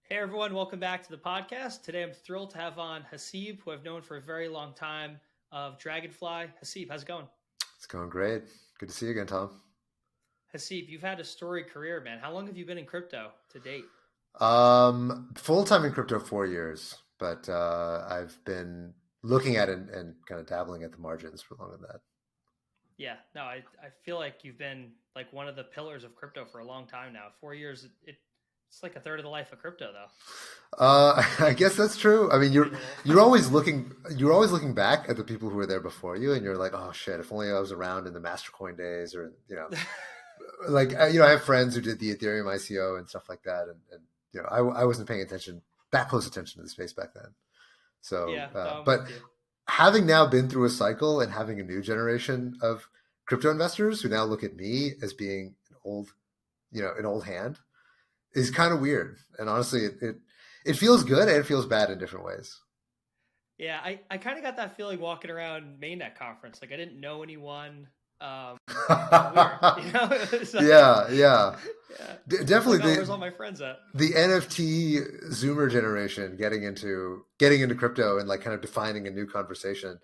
Hey everyone, welcome back to the podcast. Today I'm thrilled to have on Haseeb, who I've known for a very long time, of Dragonfly. Haseeb, how's it going? It's going great. Good to see you again, Tom. Haseeb, you've had a storied career, man. How long have you been in crypto to date? Full time in crypto 4 years, but I've been looking at it and kind of dabbling at the margins for longer than that. Yeah, no, I feel like you've been like one of the pillars of crypto for a long time now. 4 years, it's like a third of the life of crypto, though. I guess that's true. I mean, you're always looking back at the people who were there before you, and you're like, oh shit, if only I was around in the Mastercoin days, or I have friends who did the Ethereum ICO and stuff like that, and I wasn't paying attention that close attention to the space back then. So, Yeah, no, I'm but with you. having now been through a cycle and having a new generation of crypto investors who now look at me as being an old hand is kind of weird. And honestly, it feels good and it feels bad in different ways. Yeah, I kind of got that feeling walking around Mainnet conference. Like I didn't know anyone. Felt weird, you know? So, Yeah, yeah. yeah. Definitely Like, oh, where's all my friends at? the NFT Zoomer generation getting into crypto and like kind of defining a new conversation.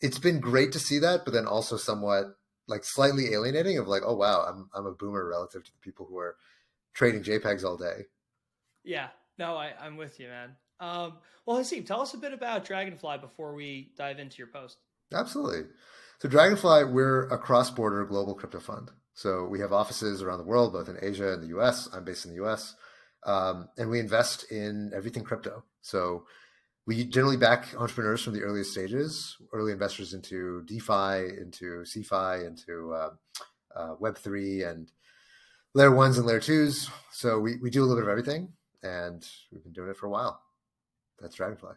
It's been great to see that, but then also somewhat like slightly alienating of like, oh wow, I'm a boomer relative to the people who are trading JPEGs all day. Yeah, no, I'm with you, man. Well, Haseeb, tell us a bit about Dragonfly before we dive into your post. Absolutely. So Dragonfly, we're a cross-border global crypto fund. So we have offices around the world, both in Asia and the US. I'm based in the US. And we invest in everything crypto. So we generally back entrepreneurs from the earliest stages, early investors into DeFi, into CeFi, into Web3 and layer ones and layer twos. So we do a little bit of everything, and we've been doing it for a while. That's Dragonfly.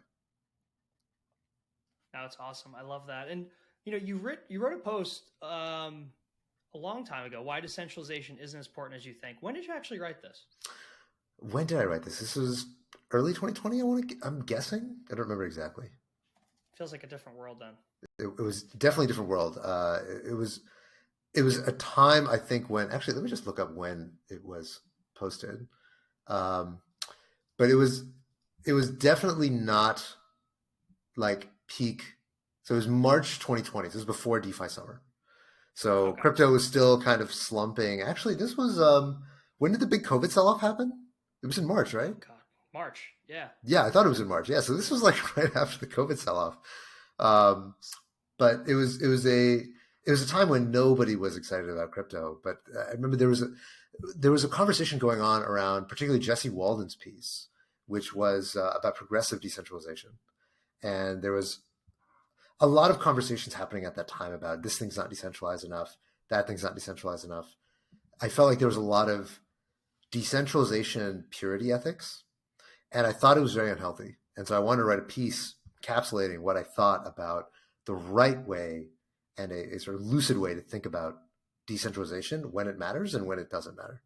That's awesome. I love that. And you wrote a post a long time ago. Why decentralization isn't as important as you think. When did you actually write this? When did I write this? This was early 2020. I'm guessing. I don't remember exactly. Feels like a different world then. It was definitely a different world. It was a time I think when actually let me just look up when it was posted. Um, but it was definitely not like peak. So it was March 2020. So this was before DeFi summer. So Okay. crypto was still kind of slumping. Actually, this was when did the big COVID sell off happen? It was in March, right? God, March. Yeah. Yeah, I thought it was in March. Yeah, so this was like right after the COVID sell off. Um, but it was a time when nobody was excited about crypto. But I remember there was a conversation going on around particularly Jesse Walden's piece, which was about progressive decentralization, and there was a lot of conversations happening at that time about this thing's not decentralized enough, that thing's not decentralized enough. I felt like there was a lot of decentralization purity ethics, and I thought it was very unhealthy. And so I wanted to write a piece encapsulating what I thought about the right way and a sort of lucid way to think about decentralization when it matters and when it doesn't matter.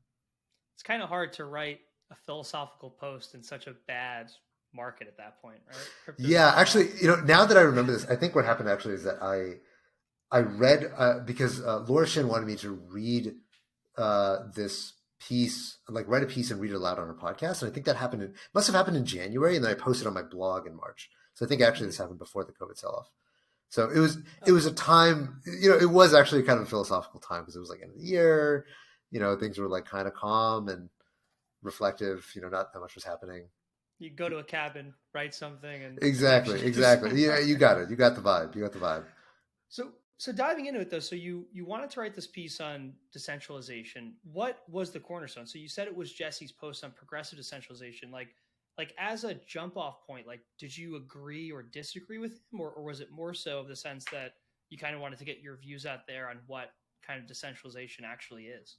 It's kind of hard to write a philosophical post in such a bad market at that point, right? Crypto's Yeah, doing actually, well. now that I remember this, I think what happened actually is that I read because Laura Shin wanted me to read this piece, like write a piece and read it aloud on her podcast, and I think that must have happened in January, and then I posted on my blog in March. So I think actually Mhm. this happened before the COVID sell off. So it was Okay. a time, it was actually kind of a philosophical time because it was like end of the year, things were like kind of calm and reflective, not that much was happening. You go to a cabin, write something, and type Exactly, shit. exactly. Yeah, you got it. You got the vibe. You got the vibe. So diving into it though, so you wanted to write this piece on decentralization. What was the cornerstone? So you said it was Jesse's post on progressive decentralization. Like as a jump off point, like did you agree or disagree with him, or was it more so of the sense that you kind of wanted to get your views out there on what kind of decentralization actually is?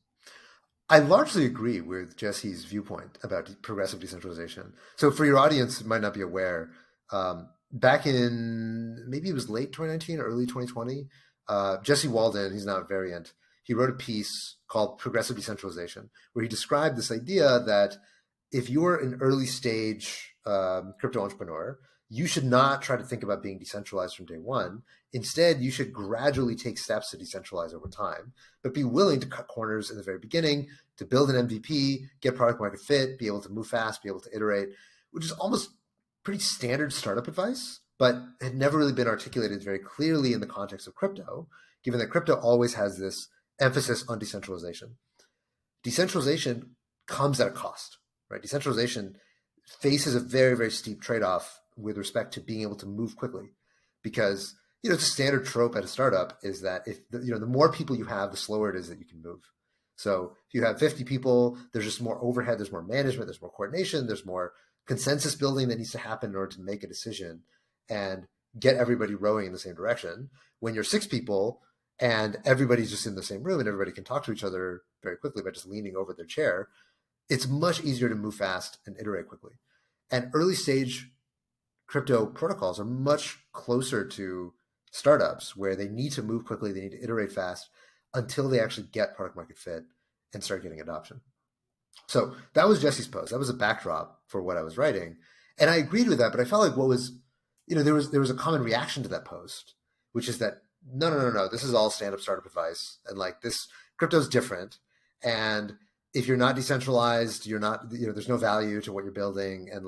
I largely agree with Jesse's viewpoint about progressive decentralization. So, for your audience who might not be aware, back in maybe it was late 2019 or early 2020, Jesse Walden, he's now a variant, he wrote a piece called Progressive Decentralization, where he described this idea that if you're an early stage crypto entrepreneur, you should not try to think about being decentralized from day one. Instead, you should gradually take steps to decentralize over time, but be willing to cut corners in the very beginning, to build an MVP, get product market fit, be able to move fast, be able to iterate, which is almost pretty standard startup advice, but had never really been articulated very clearly in the context of crypto, given that crypto always has this emphasis on decentralization. Decentralization comes at a cost, right? Decentralization faces a very, very steep trade-off with respect to being able to move quickly, because it's a standard trope at a startup is that if the more people you have, the slower it is that you can move. So if you have 50 people, there's just more overhead, there's more management, there's more coordination, there's more consensus building that needs to happen in order to make a decision and get everybody rowing in the same direction. When you're 6 people and everybody's just in the same room and everybody can talk to each other very quickly by just leaning over their chair, it's much easier to move fast and iterate quickly. And early stage crypto protocols are much closer to startups where they need to move quickly, they need to iterate fast until they actually get product market fit and start getting adoption. So that was Jesse's post. That was a backdrop for what I was writing. And I agreed with that, but I felt like there was a common reaction to that post, which is that no, this is all stand-up startup advice. And like this crypto's different. And if you're not decentralized, you're not, there's no value to what you're building. And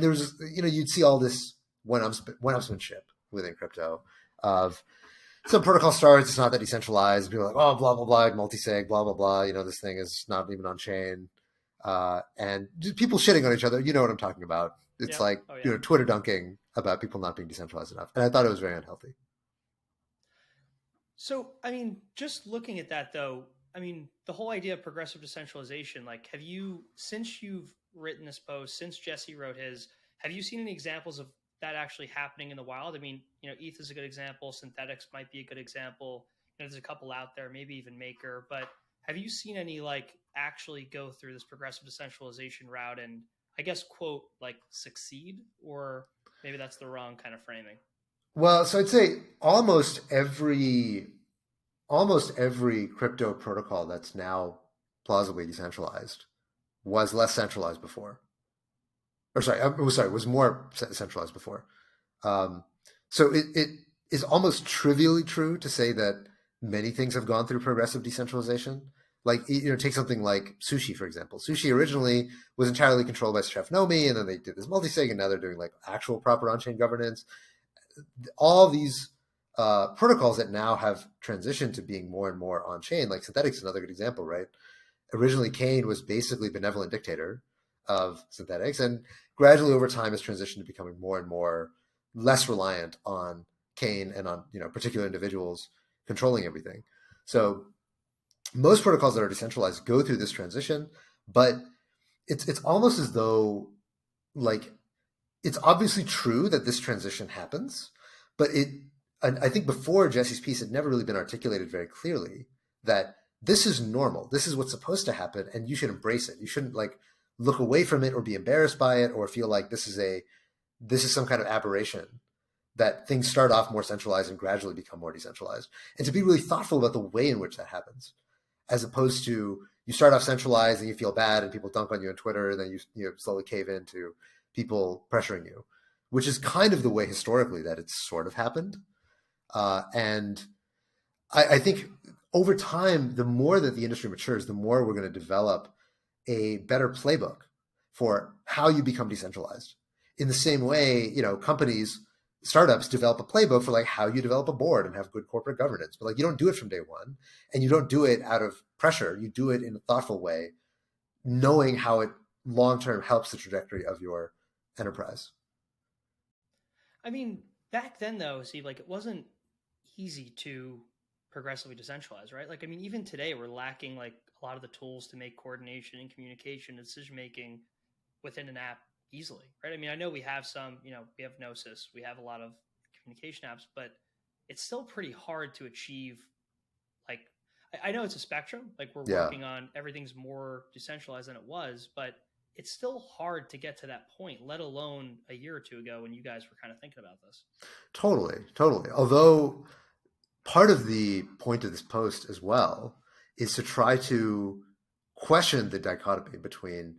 there's, you'd see all this one-upsmanship within crypto of some protocol starts, it's not that decentralized. People are like, oh, blah, blah, blah, multi-sig, blah, blah, blah. This thing is not even on chain. And people shitting on each other. You know what I'm talking about. It's Twitter dunking about people not being decentralized enough. And I thought it was very unhealthy. So, just looking at that though, the whole idea of progressive decentralization, like since you've written this post, since Jesse wrote his, have you seen any examples of that actually happening in the wild? ETH is a good example. Synthetics might be a good example. There's a couple out there, maybe even Maker, but have you seen any actually go through this progressive decentralization route and I guess, quote, succeed? Or maybe that's the wrong kind of framing. Well, so I'd say almost every crypto protocol that's now plausibly decentralized was less centralized before. Was more centralized before. So it is almost trivially true to say that many things have gone through progressive decentralization. Take something like sushi, for example. Sushi originally was entirely controlled by Chef Nomi, and then they did this multi-sig, and now they're doing actual proper on-chain governance. All these protocols that now have transitioned to being more and more on-chain, like Synthetics is another good example, right? Originally, Kane was basically benevolent dictator of Synthetics, and gradually over time has transitioned to becoming more and more less reliant on Kane and on particular individuals controlling everything. So most protocols that are decentralized go through this transition, but it's almost as though it's obviously true that this transition happens, but I think before Jesse's piece, it had never really been articulated very clearly that this is normal. This is what's supposed to happen, and you should embrace it. You shouldn't look away from it or be embarrassed by it or feel like this is some kind of aberration, that things start off more centralized and gradually become more decentralized. And to be really thoughtful about the way in which that happens, as opposed to you start off centralized and you feel bad and people dunk on you on Twitter and then you slowly cave into people pressuring you, which is kind of the way historically that it's sort of happened. And I think over time, the more that the industry matures, the more we're going to develop a better playbook for how you become decentralized. In the same way, startups develop a playbook for how you develop a board and have good corporate governance, but you don't do it from day one, and you don't do it out of pressure. You do it in a thoughtful way, knowing how it long-term helps the trajectory of your enterprise. Back then though, Steve, it wasn't easy to progressively decentralize, right? Even today we're lacking a lot of the tools to make coordination and communication and decision-making within an app easily, right? I know we have some, we have Gnosis, we have a lot of communication apps, but it's still pretty hard to achieve. I know it's a spectrum, we're working on, everything's more decentralized than it was, but it's still hard to get to that point, let alone a year or two ago when you guys were kind of thinking about this. Totally. Although part of the point of this post as well is to try to question the dichotomy between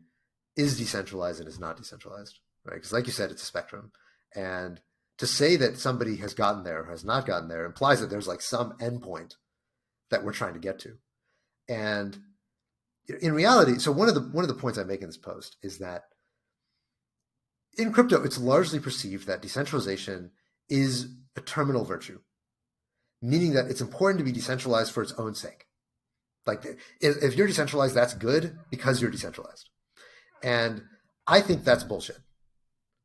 is decentralized and is not decentralized, right? Because like you said, it's a spectrum. And to say that somebody has gotten there or has not gotten there implies that there's like some endpoint that we're trying to get to. And in reality, so one of the points I make in this post is that in crypto, it's largely perceived that decentralization is a terminal virtue, meaning that it's important to be decentralized for its own sake. Like if you're decentralized, that's good because you're decentralized. And I think that's bullshit.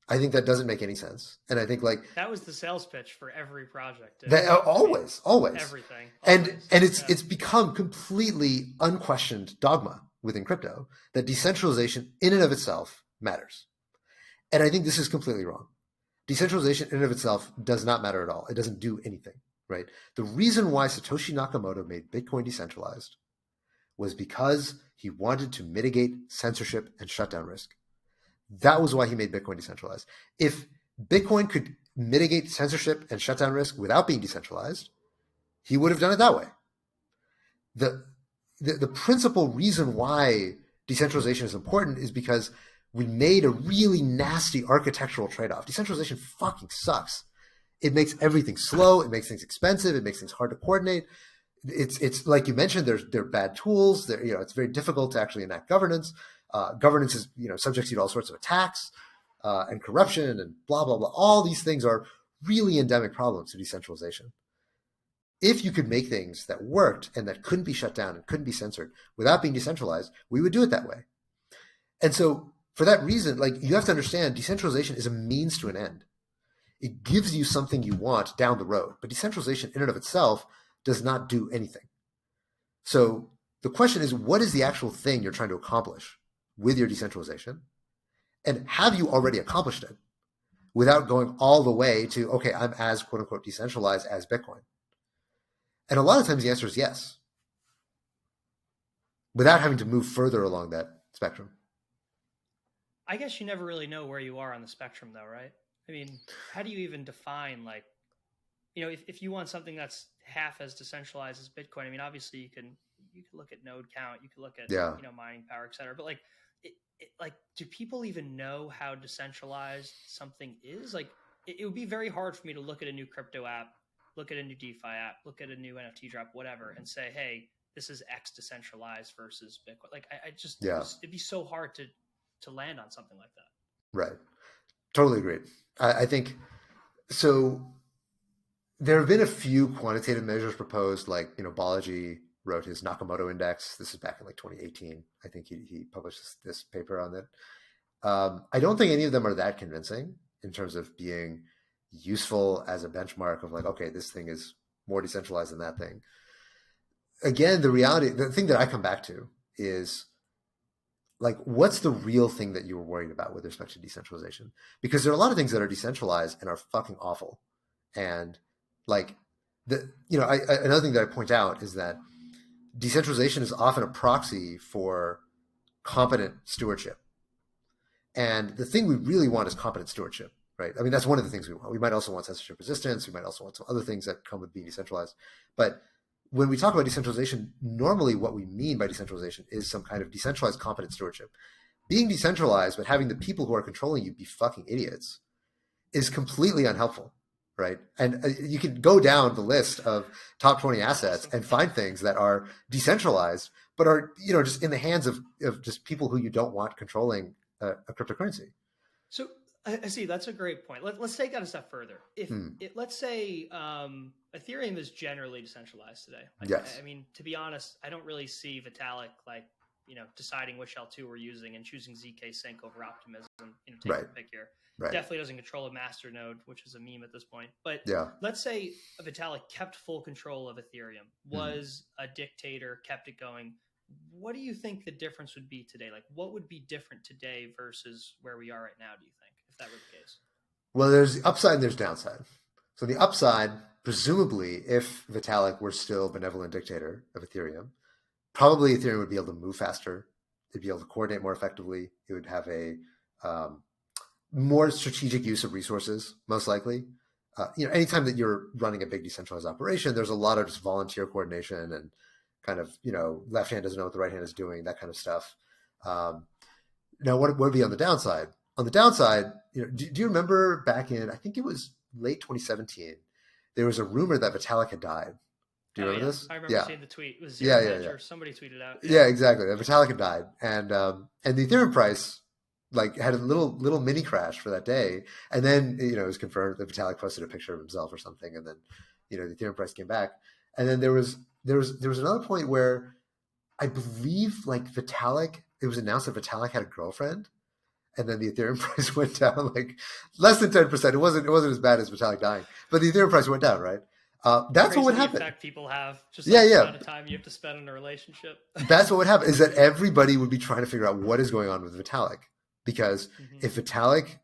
I think that doesn't make any sense. And I think like that was the sales pitch for every project. Always everything. And it's become completely unquestioned dogma within crypto that decentralization in and of itself matters. And I think this is completely wrong. Decentralization in and of itself does not matter at all. It doesn't do anything, right? The reason why Satoshi Nakamoto made Bitcoin decentralized was because he wanted to mitigate censorship and shutdown risk. That was why he made Bitcoin decentralized. If Bitcoin could mitigate censorship and shutdown risk without being decentralized, he would have done it that way. The principal reason why decentralization is important is because we made a really nasty architectural trade-off. Decentralization fucking sucks. It makes everything slow. It makes things expensive. It makes things hard to coordinate. It's like you mentioned, there are bad tools. It's very difficult to actually enact governance. Governance is subject to all sorts of attacks and corruption and blah blah blah. All these things are really endemic problems to decentralization. If you could make things that worked and that couldn't be shut down and couldn't be censored without being decentralized, we would do it that way. And so for that reason, like you have to understand, decentralization is a means to an end. It gives you something you want down the road, but decentralization in and of itself does not do anything. So the question is, what is the actual thing you're trying to accomplish with your decentralization? And have you already accomplished it without going all the way to, okay, I'm as quote unquote decentralized as Bitcoin? And a lot of times the answer is yes, without having to move further along that spectrum. I guess you never really know where you are on the spectrum though, right? I mean, how do you even define like, if you want something that's half as decentralized as Bitcoin, I mean, obviously you can look at node count, you can look at, mining power, et cetera. But like, do people even know how decentralized something is? Like, it would be very hard for me to look at a new crypto app, look at a new DeFi app, look at a new NFT drop, whatever, and say, hey, this is X decentralized versus Bitcoin. Like, it'd be so hard to land on something like that. Right. Totally agree. I think so. There have been a few quantitative measures proposed, like, Balaji wrote his Nakamoto index. This is back in like 2018. I think he published this paper on it. I don't think any of them are that convincing in terms of being useful as a benchmark of like, okay, this thing is more decentralized than that thing. Again, the thing that I come back to is like, what's the real thing that you were worried about with respect to decentralization? Because there are a lot of things that are decentralized and are fucking awful. And like another thing that I point out is that decentralization is often a proxy for competent stewardship. And the thing we really want is competent stewardship, right? I mean, that's one of the things we want. We might also want censorship resistance. We might also want some other things that come with being decentralized. But when we talk about decentralization, normally what we mean by decentralization is some kind of decentralized competent stewardship. Being decentralized, but having the people who are controlling you be fucking idiots is completely unhelpful, right? And you can go down the list of top 20 assets and find things that are decentralized, but are, just in the hands of just people who you don't want controlling a cryptocurrency. So I see, that's a great point. Let's take that a step further. If let's say Ethereum is generally decentralized today. Yes. I mean, to be honest, I don't really see Vitalik deciding which L2 we're using and choosing ZK Sync over Optimism. Take your pick here. Right. Definitely doesn't control a master node, which is a meme at this point. But let's say Vitalik kept full control of Ethereum, was a dictator, kept it going. What do you think the difference would be today? Like, what would be different today versus where we are right now, do you think, if that were the case? Well, there's the upside and there's downside. So the upside, presumably, if Vitalik were still benevolent dictator of Ethereum, probably Ethereum would be able to move faster. It'd be able to coordinate more effectively. It would have a more strategic use of resources, most likely. Anytime that you're running a big decentralized operation, there's a lot of just volunteer coordination and kind of, left hand doesn't know what the right hand is doing, that kind of stuff. Now, what would be on the downside? on the downside, do you remember back in, I think it was late 2017, there was a rumor that Vitalik had died. Do you Oh remember yeah, this? I remember Yeah. seeing the tweet. It was Yeah, Zero yeah, Hedge yeah. or somebody tweeted out. Yeah. Yeah, exactly. Vitalik had died, and the Ethereum price like had a little mini crash for that day, and then it was confirmed that Vitalik posted a picture of himself or something, and then the Ethereum price came back, and then there was another point where I believe like Vitalik, it was announced that Vitalik had a girlfriend, and then the Ethereum price went down like less than 10%. It wasn't as bad as Vitalik dying, but the Ethereum price went down, right? That's what Crazy would the happen. effect people have, just Yeah, like the yeah. amount of time you have to spend in a relationship. That's what would happen is that everybody would be trying to figure out what is going on with Vitalik. Because Mm-hmm. if Vitalik,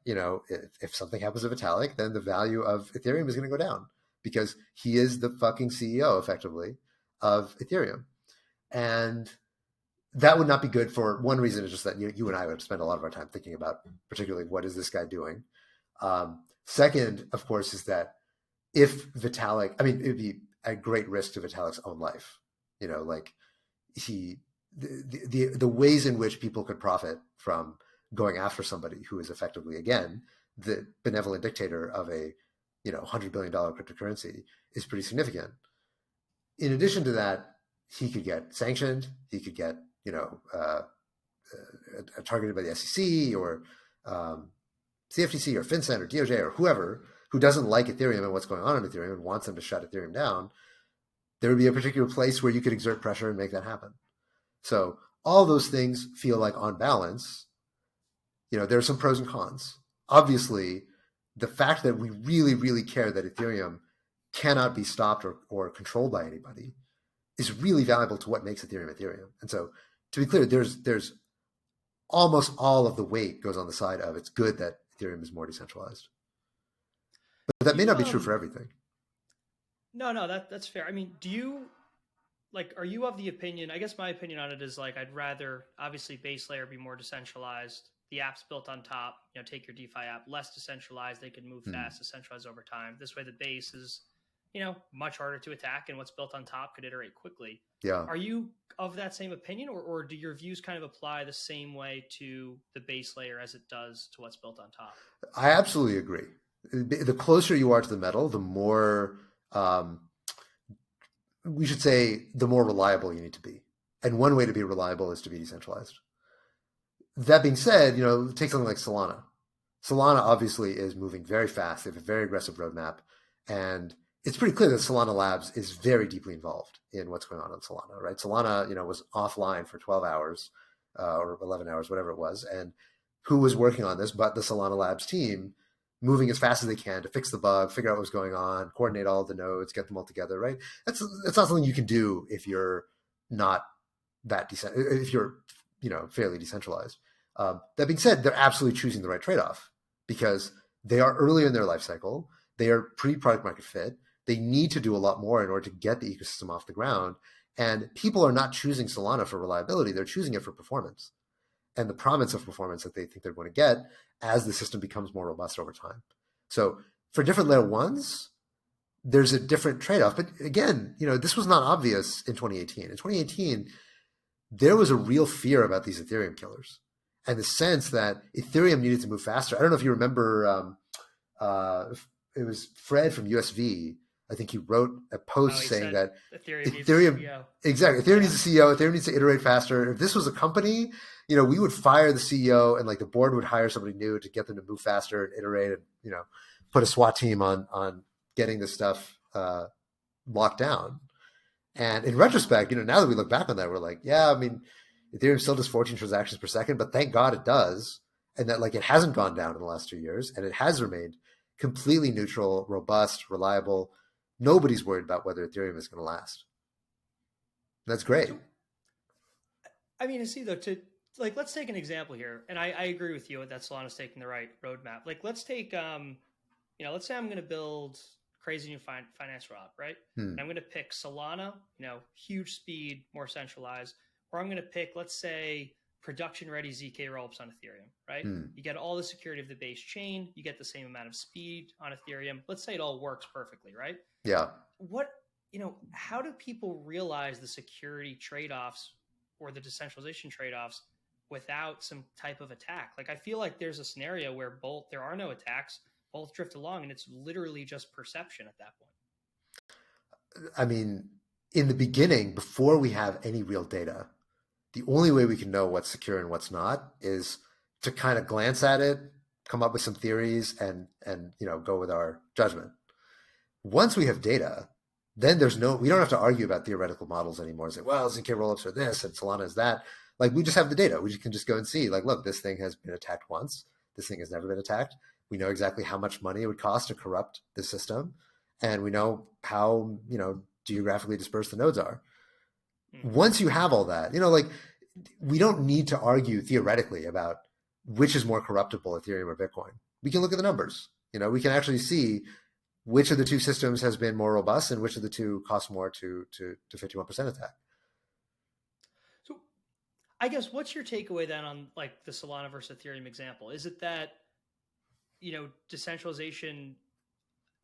if something happens to Vitalik, then the value of Ethereum is going to go down because he is the fucking CEO effectively of Ethereum. And that would not be good for one reason is just that you and I would spend a lot of our time thinking about particularly what is this guy doing. Second, of course, is that if Vitalik, I mean, it would be at great risk to Vitalik's own life. Like the ways in which people could profit from going after somebody who is effectively, again, the benevolent dictator of a $100 billion cryptocurrency is pretty significant. In addition to that, he could get sanctioned. He could get targeted by the SEC or CFTC or FinCEN or DOJ or whoever who doesn't like Ethereum and what's going on in Ethereum and wants them to shut Ethereum down. There would be a particular place where you could exert pressure and make that happen. So all those things feel like on balance, there are some pros and cons. Obviously, the fact that we really, really care that Ethereum cannot be stopped or controlled by anybody is really valuable to what makes Ethereum Ethereum. And so, to be clear, there's almost all of the weight goes on the side of it's good that Ethereum is more decentralized. But that may not be true for everything. No, that's fair. I mean, are you of the opinion? I guess my opinion on it is like I'd rather obviously base layer be more decentralized. The app's built on top. Take your DeFi app, less decentralized. They can move fast, decentralized over time. This way, the base is much harder to attack, and what's built on top could iterate quickly. Yeah. Are you of that same opinion, or do your views kind of apply the same way to the base layer as it does to what's built on top? I absolutely agree. The closer you are to the metal, the more we should say the more reliable you need to be. And one way to be reliable is to be decentralized. That being said, take something like Solana. Solana obviously is moving very fast. They have a very aggressive roadmap. And it's pretty clear that Solana Labs is very deeply involved in what's going on Solana, right? Solana, was offline for 12 hours or 11 hours, whatever it was. And who was working on this but the Solana Labs team, moving as fast as they can to fix the bug, figure out what was going on, coordinate all the nodes, get them all together, right? That's not something you can do if you're not if you're, fairly decentralized. That being said, they're absolutely choosing the right trade-off because they are earlier in their life cycle. They are pre-product market fit. They need to do a lot more in order to get the ecosystem off the ground. And people are not choosing Solana for reliability. They're choosing it for performance and the promise of performance that they think they're going to get as the system becomes more robust over time. So for different layer ones, there's a different trade-off. But again, this was not obvious in 2018. In 2018, there was a real fear about these Ethereum killers and the sense that Ethereum needed to move faster. I don't know if you remember, it was Fred from USV. I think he wrote a post saying that Ethereum needs a CEO. Exactly. Ethereum needs a CEO. Ethereum needs to iterate faster. If this was a company, we would fire the CEO and like the board would hire somebody new to get them to move faster and iterate and, put a SWAT team on getting this stuff locked down. And in retrospect, now that we look back on that, we're like, yeah, I mean, Ethereum still does 14 transactions per second, but thank God it does. And that like it hasn't gone down in the last 2 years and it has remained completely neutral, robust, reliable. Nobody's worried about whether Ethereum is going to last. That's great. I mean, though, let's take an example here. And I agree with you that Solana's taking the right roadmap. Like, let's take, let's say I'm going to build crazy new finance route, right? And I'm going to pick Solana, huge speed, more centralized, or I'm going to pick, let's say, production ready ZK rollups on Ethereum, right? You get all the security of the base chain, you get the same amount of speed on Ethereum. Let's say it all works perfectly, right? Yeah. How do people realize the security trade-offs or the decentralization trade-offs without some type of attack? Like, I feel like there's a scenario where there are no attacks, both drift along, and it's literally just perception at that point. I mean, in the beginning, before we have any real data, the only way we can know what's secure and what's not is to kind of glance at it, come up with some theories, and go with our judgment. Once we have data, then we don't have to argue about theoretical models anymore. Say, well, ZK rollups are this and Solana is that. Like, we just have the data. We can just go and see, like, look, this thing has been attacked once. This thing has never been attacked. We know exactly how much money it would cost to corrupt the system. And we know how, geographically dispersed the nodes are. Once you have all that, like, we don't need to argue theoretically about which is more corruptible, Ethereum or Bitcoin. We can look at the numbers. We can actually see which of the two systems has been more robust and which of the two costs more to 51% attack. So I guess what's your takeaway then on like the Solana versus Ethereum example? Is it that, decentralization,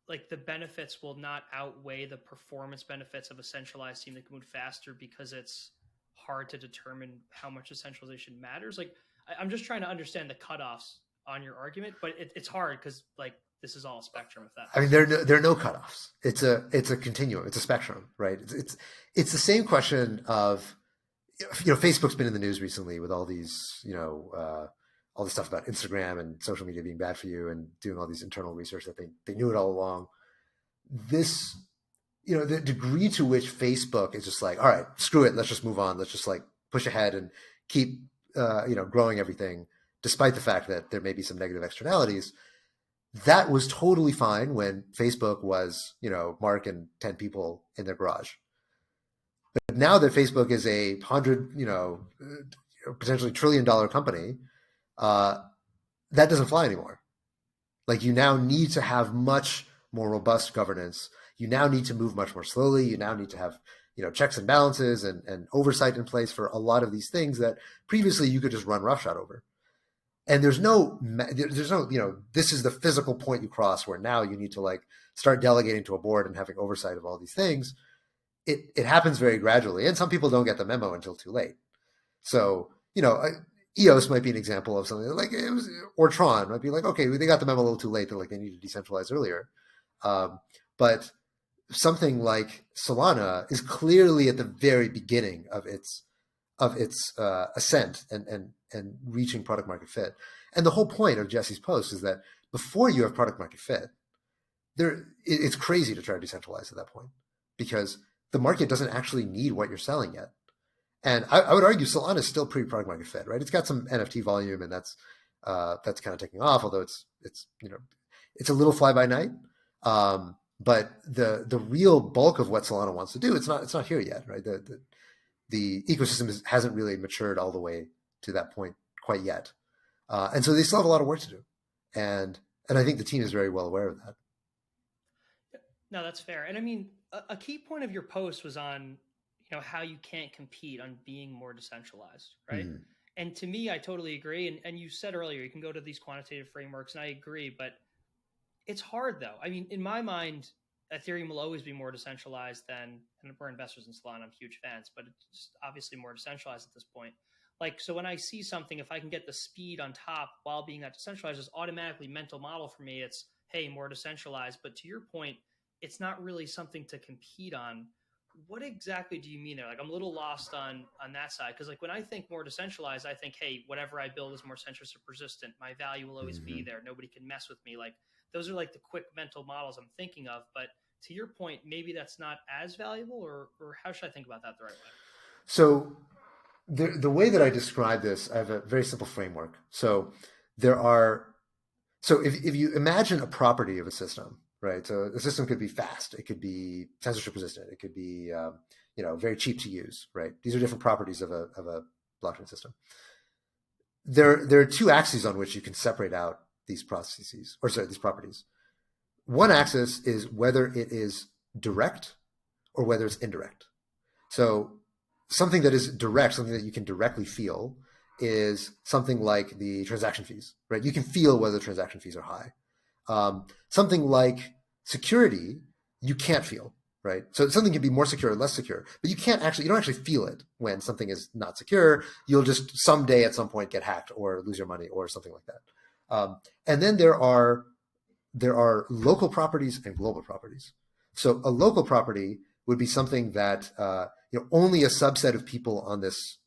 like the benefits will not outweigh the performance benefits of a centralized team that can move faster because it's hard to determine how much decentralization matters? Like, I'm just trying to understand the cutoffs on your argument, but it's hard because like this is all a spectrum of that. I mean, there are no cutoffs. It's a continuum. It's a spectrum, right? It's the same question of, Facebook's been in the news recently with all these, all this stuff about Instagram and social media being bad for you and doing all these internal research that they knew it all along. This, the degree to which Facebook is just like, all right, screw it, let's just move on. Let's just like push ahead and keep, growing everything, despite the fact that there may be some negative externalities. That was totally fine when Facebook was, Mark and 10 people in their garage. But now that Facebook is a $100, potentially $1 trillion company, that doesn't fly anymore. Like, you now need to have much more robust governance. You now need to move much more slowly. You now need to have, checks and balances and oversight in place for a lot of these things that previously you could just run roughshod over. And there's no, this is the physical point you cross where now you need to like start delegating to a board and having oversight of all these things. It happens very gradually. And some people don't get the memo until too late. So, EOS might be an example of something like it was, or Tron might be like, okay, they got the memo a little too late. They're like, they need to decentralize earlier. But something like Solana is clearly at the very beginning of its ascent and reaching product market fit. And the whole point of Jesse's post is that before you have product market fit, it's crazy to try to decentralize at that point because the market doesn't actually need what you're selling yet. And I would argue Solana is still pretty product market fit, right? It's got some NFT volume and that's kind of taking off, although it's a little fly by night. But the real bulk of what Solana wants to do, it's not here yet, right? The ecosystem hasn't really matured all the way to that point quite yet. And so they still have a lot of work to do. And I think the team is very well aware of that. No, that's fair. And I mean, a key point of your post was on, how you can't compete on being more decentralized, right? Mm. And to me, I totally agree. And you said earlier, you can go to these quantitative frameworks, and I agree, but it's hard though. I mean, in my mind, Ethereum will always be more decentralized and we're investors in Solana, I'm huge fans, but it's just obviously more decentralized at this point. Like, so when I see something, if I can get the speed on top while being that decentralized, it's automatically mental model for me. It's, hey, more decentralized. But to your point, it's not really something to compete on. What exactly do you mean there? Like, I'm a little lost on that side. Because like when I think more decentralized, I think, hey, whatever I build is more censorship resistant. My value will always be there. Nobody can mess with me. Like, those are like the quick mental models I'm thinking of. But to your point, maybe that's not as valuable, or how should I think about that the right way? So the way that I describe this, I have a very simple framework. So if you imagine a property of a system, right? So the system could be fast, it could be censorship resistant, it could be very cheap to use, right? These are different properties of a blockchain system. There are two axes on which you can separate out these processes, these properties. One axis is whether it is direct or whether it's indirect. So something that is direct, something that you can directly feel, is something like the transaction fees, right? You can feel whether the transaction fees are high. Something like security, you can't feel. right? So something can be more secure or less secure, but you don't actually feel it when something is not secure. You'll just someday at some point get hacked or lose your money or something like that. And then there are local properties and global properties. So a local property would be something that only a subset of people on this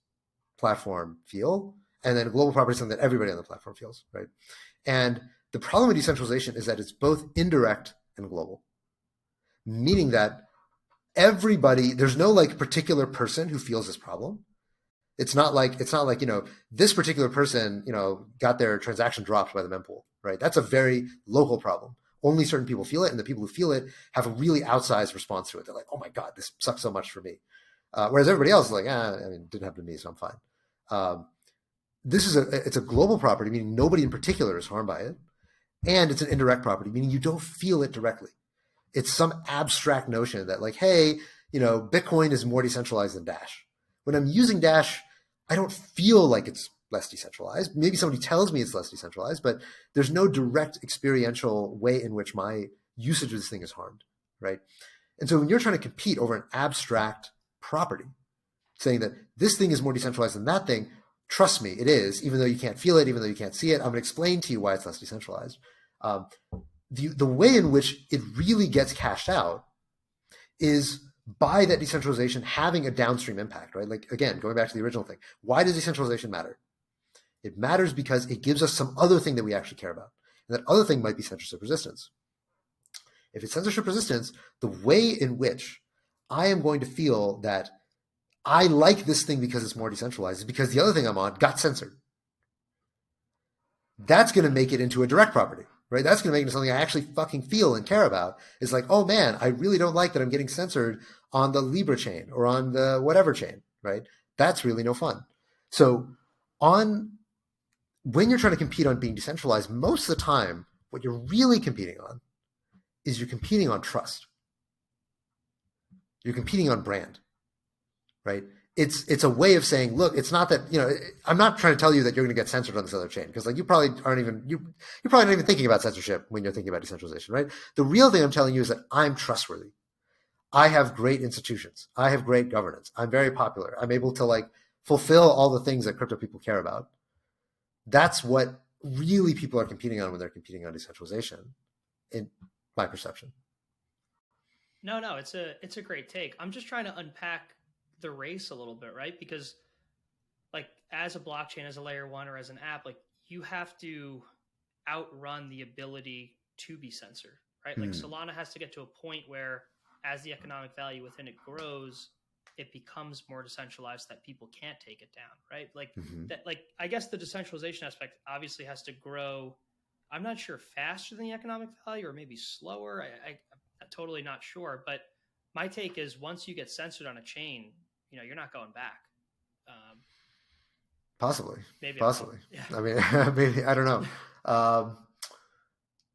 platform feel, and then a global property is something that everybody on the platform feels, right? And the problem with decentralization is that it's both indirect and global, meaning that there's no like particular person who feels this problem. It's not like this particular person got their transaction dropped by the mempool, right? That's a very local problem. Only certain people feel it, and the people who feel it have a really outsized response to it. They're like, "Oh my god, this sucks so much for me," whereas everybody else is like, it didn't happen to me, so I'm fine. It's a global property, meaning nobody in particular is harmed by it, and it's an indirect property, meaning you don't feel it directly. It's some abstract notion that like, hey, Bitcoin is more decentralized than Dash. When I'm using Dash, I don't feel like it's less decentralized. Maybe somebody tells me it's less decentralized, but there's no direct experiential way in which my usage of this thing is harmed, right? And so when you're trying to compete over an abstract property, saying that this thing is more decentralized than that thing, trust me, it is, even though you can't feel it, even though you can't see it. I'm going to explain to you why it's less decentralized. The way in which it really gets cashed out is by that decentralization having a downstream impact, right? Like, again, going back to the original thing, why does decentralization matter? It matters because it gives us some other thing that we actually care about. And that other thing might be censorship resistance. If it's censorship resistance, the way in which I am going to feel that I like this thing because it's more decentralized is because the other thing I'm on got censored. That's going to make it into a direct property, right? That's going to make it into something I actually fucking feel and care about. It's like, oh man, I really don't like that I'm getting censored on the Libra chain or on the whatever chain, right? That's really no fun. So when you're trying to compete on being decentralized, most of the time, what you're really competing on is you're competing on trust. You're competing on brand, right? It's a way of saying, look, it's not that, I'm not trying to tell you that you're going to get censored on this other chain, because like you're probably not even thinking about censorship when you're thinking about decentralization, right? The real thing I'm telling you is that I'm trustworthy. I have great institutions. I have great governance. I'm very popular. I'm able to like fulfill all the things that crypto people care about. That's what really people are competing on when they're competing on decentralization, in my perception. No, it's a great take. I'm just trying to unpack the race a little bit, right? Because like as a blockchain, as a layer one, or as an app, like you have to outrun the ability to be censored, right? Like Solana has to get to a point where as the economic value within it grows, it becomes more decentralized that people can't take it down, right? Like that, like I guess the decentralization aspect obviously has to grow. I'm not sure faster than the economic value or maybe slower. I'm totally not sure, but my take is once you get censored on a chain, you're not going back. Possibly. Maybe. Yeah. I mean, maybe, I don't know.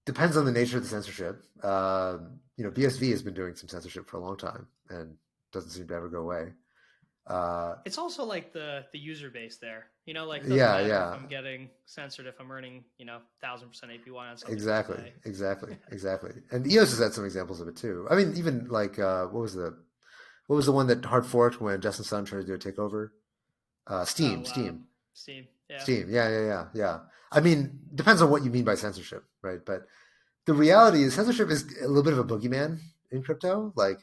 Depends on the nature of the censorship. BSV has been doing some censorship for a long time and doesn't seem to ever go away. It's also like the user base there, like doesn't matter if I'm getting censored, if I'm earning, 1,000% APY on something. Exactly. And EOS has had some examples of it too. I mean, even like, what was the one that hard forked when Justin Sun tried to do a takeover? Steam. Yeah. Steam. Yeah. I mean, depends on what you mean by censorship, right? But the reality is censorship is a little bit of a boogeyman in crypto. Like,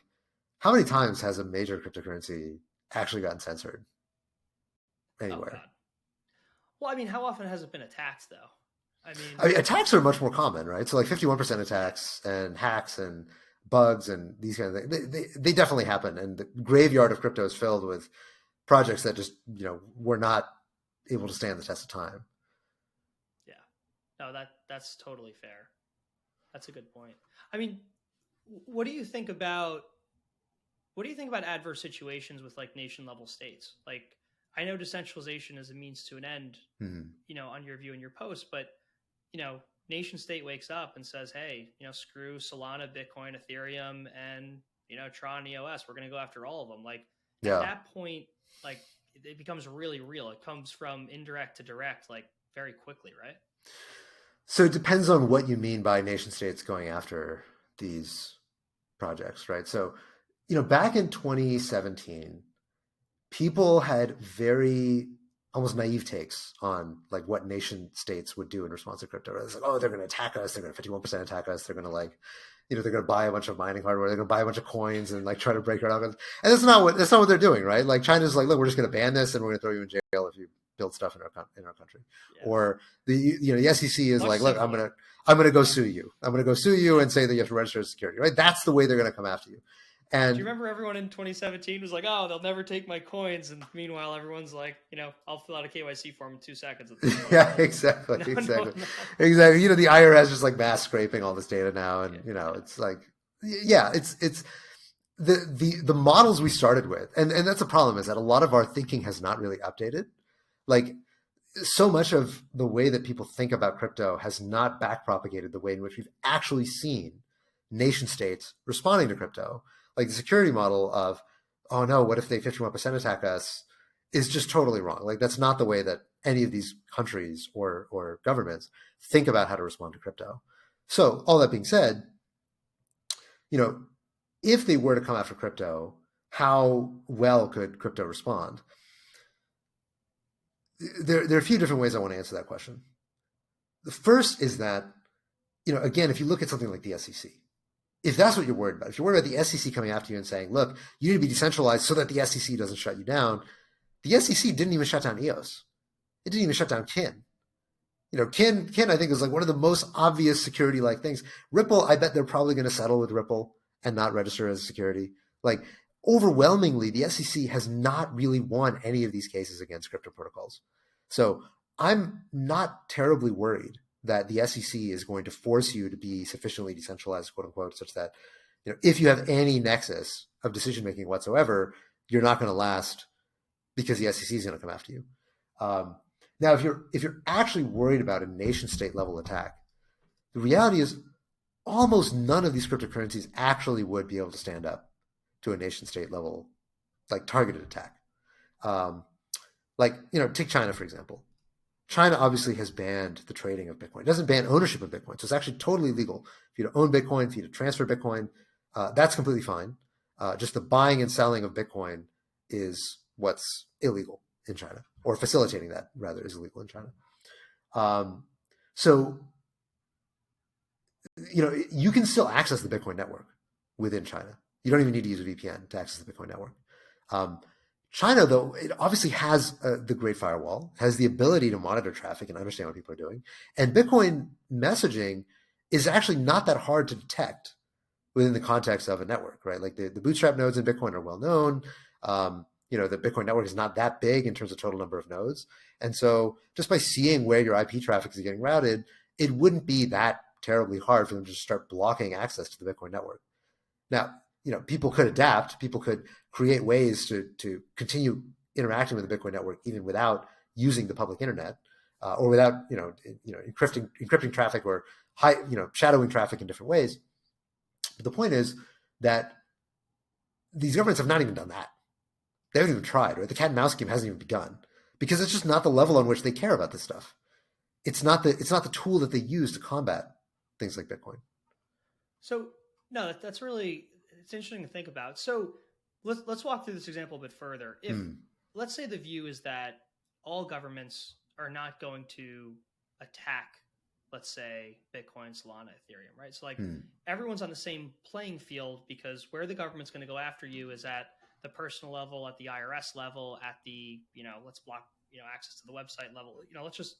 how many times has a major cryptocurrency actually gotten censored anywhere? Oh, well, I mean, how often has it been attacked, though? I mean, attacks are much more common, right? So like 51% attacks and hacks and bugs and these kind of things, they definitely happen. And the graveyard of crypto is filled with projects that just, were not able to stand the test of time. Yeah. No, that's totally fair. That's a good point. I mean, what do you think about adverse situations with like nation level states? Like, I know decentralization is a means to an end, on your view in your post, but nation state wakes up and says, hey, screw Solana, Bitcoin, Ethereum, and Tron, EOS. We're going to go after all of them. Like at that point, like it becomes really real. It comes from indirect to direct, like very quickly, right? So it depends on what you mean by nation states going after these projects, right? So back in 2017, people had very almost naive takes on like what nation states would do in response to crypto. It's like, oh, they're going to attack us. They're going to 51% attack us. They're going to like, they're going to buy a bunch of mining hardware. They're going to buy a bunch of coins and like try to break our algorithms. And that's not what they're doing, right? Like China's like, look, we're just going to ban this and we're going to throw you in jail if you build stuff in our country. Yeah. Or the SEC is much like, look, I'm going to go sue you. I'm going to go sue you and say that you have to register as security, right? That's the way they're going to come after you. And do you remember everyone in 2017 was like, oh, they'll never take my coins. And meanwhile, everyone's like, I'll fill out a KYC form in 2 seconds. Yeah, exactly. No. Exactly. The IRS just like mass scraping all this data now. And, it's like, yeah, it's the models we started with. And that's a problem, is that a lot of our thinking has not really updated. Like so much of the way that people think about crypto has not backpropagated the way in which we've actually seen nation states responding to crypto. Like the security model of, oh no, what if they 51% attack us, is just totally wrong. Like that's not the way that any of these countries or governments think about how to respond to crypto. So all that being said, if they were to come after crypto, how well could crypto respond? There are a few different ways I want to answer that question. The first is that, again, if you look at something like the SEC, if that's what you're worried about, if you're worried about the SEC coming after you and saying, look, you need to be decentralized so that the SEC doesn't shut you down, the SEC didn't even shut down EOS. It didn't even shut down Kin. Kin, I think, is like one of the most obvious security-like things. Ripple, I bet they're probably going to settle with Ripple and not register as security. Like, overwhelmingly, the SEC has not really won any of these cases against crypto protocols. So I'm not terribly worried that the SEC is going to force you to be sufficiently decentralized, quote unquote, such that, if you have any nexus of decision-making whatsoever, you're not going to last because the SEC is going to come after you. Now, if you're actually worried about a nation-state level attack, the reality is almost none of these cryptocurrencies actually would be able to stand up to a nation-state level, like targeted attack. Take China, for example. China obviously has banned the trading of Bitcoin. It doesn't ban ownership of Bitcoin. So it's actually totally legal for you to own Bitcoin, for you to transfer Bitcoin. That's completely fine. Just the buying and selling of Bitcoin is what's illegal in China, or facilitating that, rather, is illegal in China. So you can still access the Bitcoin network within China. You don't even need to use a VPN to access the Bitcoin network. China, though, it obviously has the Great Firewall, has the ability to monitor traffic and understand what people are doing. And Bitcoin messaging is actually not that hard to detect within the context of a network, right? Like the bootstrap nodes in Bitcoin are well known. The Bitcoin network is not that big in terms of total number of nodes. And so just by seeing where your IP traffic is getting routed, it wouldn't be that terribly hard for them to just start blocking access to the Bitcoin network. Now, people could adapt. People could create ways to continue interacting with the Bitcoin network even without using the public internet, or without encrypting traffic or shadowing traffic in different ways. But the point is that these governments have not even done that. They haven't even tried, right? The cat and mouse game hasn't even begun because it's just not the level on which they care about this stuff. It's not the tool that they use to combat things like Bitcoin. So no, that's really, it's interesting to think about. So let's walk through this example a bit further. If let's say the view is that all governments are not going to attack, let's say, Bitcoin, Solana, Ethereum, right? So like everyone's on the same playing field, because where the government's going to go after you is at the personal level, at the IRS level, at the, let's block, access to the website level, let's just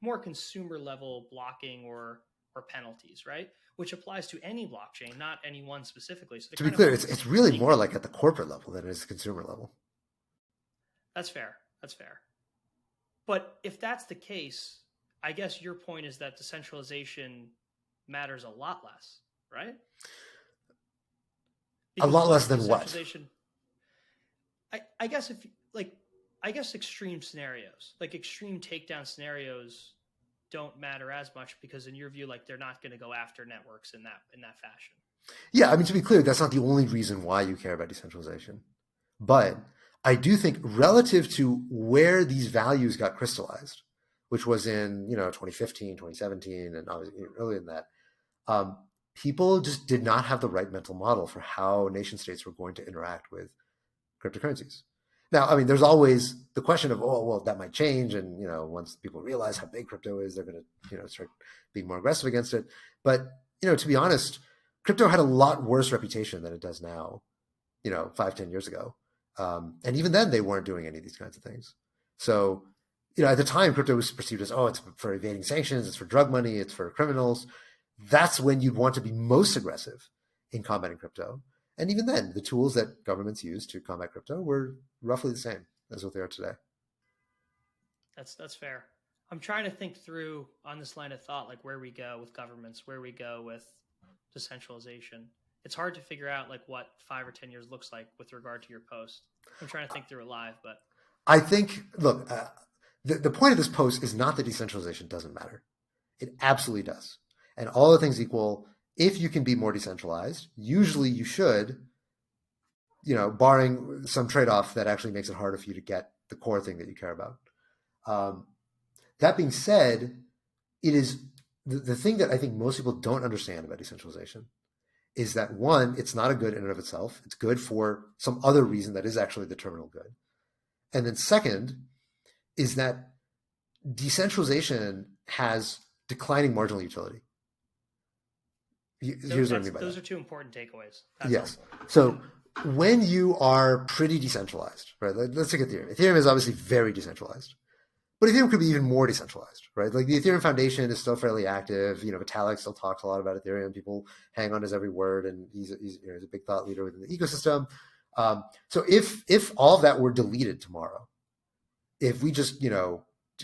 more consumer level blocking or penalties, right? Which applies to any blockchain, not any one specifically. So to be clear, it's really more like at the corporate level than it is consumer level. That's fair. But if that's the case, I guess your point is that decentralization matters a lot less, right? Because a lot less than what? I guess I guess extreme scenarios, like extreme takedown scenarios, don't matter as much because in your view, like they're not going to go after networks in that fashion. Yeah, I mean, to be clear, that's not the only reason why you care about decentralization. But I do think relative to where these values got crystallized, which was in 2015, 2017, and obviously earlier than that, people just did not have the right mental model for how nation states were going to interact with cryptocurrencies. Now, I mean, there's always the question of, oh, well, that might change, and once people realize how big crypto is, they're going to start being more aggressive against it. But to be honest, crypto had a lot worse reputation than it does now. 5-10 years ago, and even then they weren't doing any of these kinds of things. So, at the time, crypto was perceived as, oh, it's for evading sanctions, it's for drug money, it's for criminals. That's when you'd want to be most aggressive in combating crypto. And even then, the tools that governments use to combat crypto were roughly the same as what they are today. That's fair. I'm trying to think through on this line of thought, like where we go with governments, where we go with decentralization. It's hard to figure out like what 5 or 10 years looks like with regard to your post. I'm trying to think through it live, but I think, look, the point of this post is not that decentralization doesn't matter. It absolutely does. And all the things equal, if you can be more decentralized, usually you should, barring some trade-off that actually makes it harder for you to get the core thing that you care about. That being said, it is the thing that I think most people don't understand about decentralization is that, one, it's not a good in and of itself. It's good for some other reason that is actually the terminal good. And then second is that decentralization has declining marginal utility. Here's what I mean by those that. are two important takeaways. That's yes. helpful. So when you are pretty decentralized, right? Let's take Ethereum. Ethereum is obviously very decentralized. But Ethereum could be even more decentralized, right? Like the Ethereum Foundation is still fairly active. Vitalik still talks a lot about Ethereum. People hang on his every word, and he's a big thought leader within the ecosystem. So if all of that were deleted tomorrow, if we just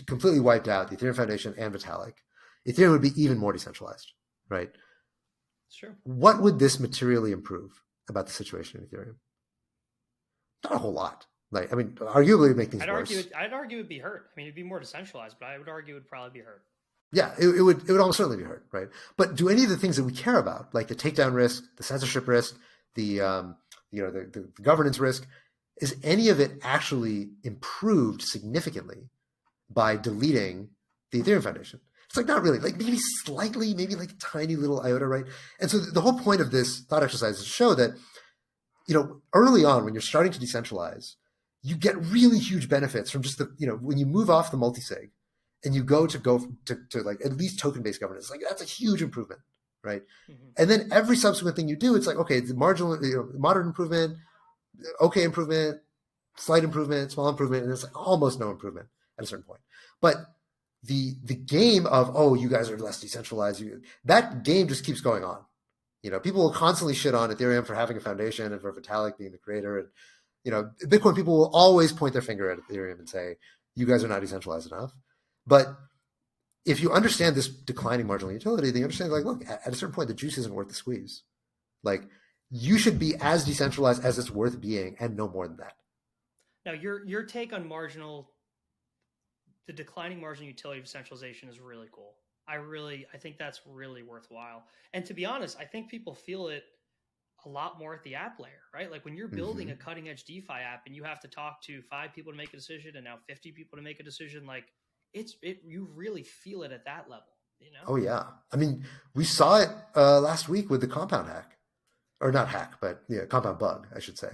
completely wiped out the Ethereum Foundation and Vitalik, Ethereum would be even more decentralized, right? Sure. What would this materially improve about the situation in Ethereum? Not a whole lot. Like, I mean, arguably it'd make things worse. I'd argue it'd be hurt. I mean, it'd be more decentralized, but I would argue it'd probably be hurt. Yeah, it would almost certainly be hurt, right? But do any of the things that we care about, like the takedown risk, the censorship risk, the governance risk, is any of it actually improved significantly by deleting the Ethereum Foundation? It's like not really, like maybe slightly, maybe like a tiny little iota, right? And so the whole point of this thought exercise is to show that, early on when you're starting to decentralize, you get really huge benefits from just when you move off the multi-sig and you go to like at least token-based governance, like that's a huge improvement, right? Mm-hmm. And then every subsequent thing you do, it's like, okay, it's marginal, moderate improvement, okay improvement, slight improvement, small improvement, and it's like almost no improvement at a certain point. But the game of, oh, you guys are less decentralized, that game just keeps going on. People will constantly shit on Ethereum for having a foundation and for Vitalik being the creator, and Bitcoin people will always point their finger at Ethereum and say, you guys are not decentralized enough. But if you understand this declining marginal utility, then you understand, like, look, at a certain point, the juice isn't worth the squeeze. Like, you should be as decentralized as it's worth being and no more than that. Now, your take on the declining marginal utility of centralization is really cool. I think that's really worthwhile. And to be honest, I think people feel it a lot more at the app layer, right? Like when you're building a cutting edge DeFi app and you have to talk to 5 people to make a decision and now 50 people to make a decision, like you really feel it at that level, Oh yeah. I mean, we saw it last week with the compound hack, or not hack, but compound bug, I should say.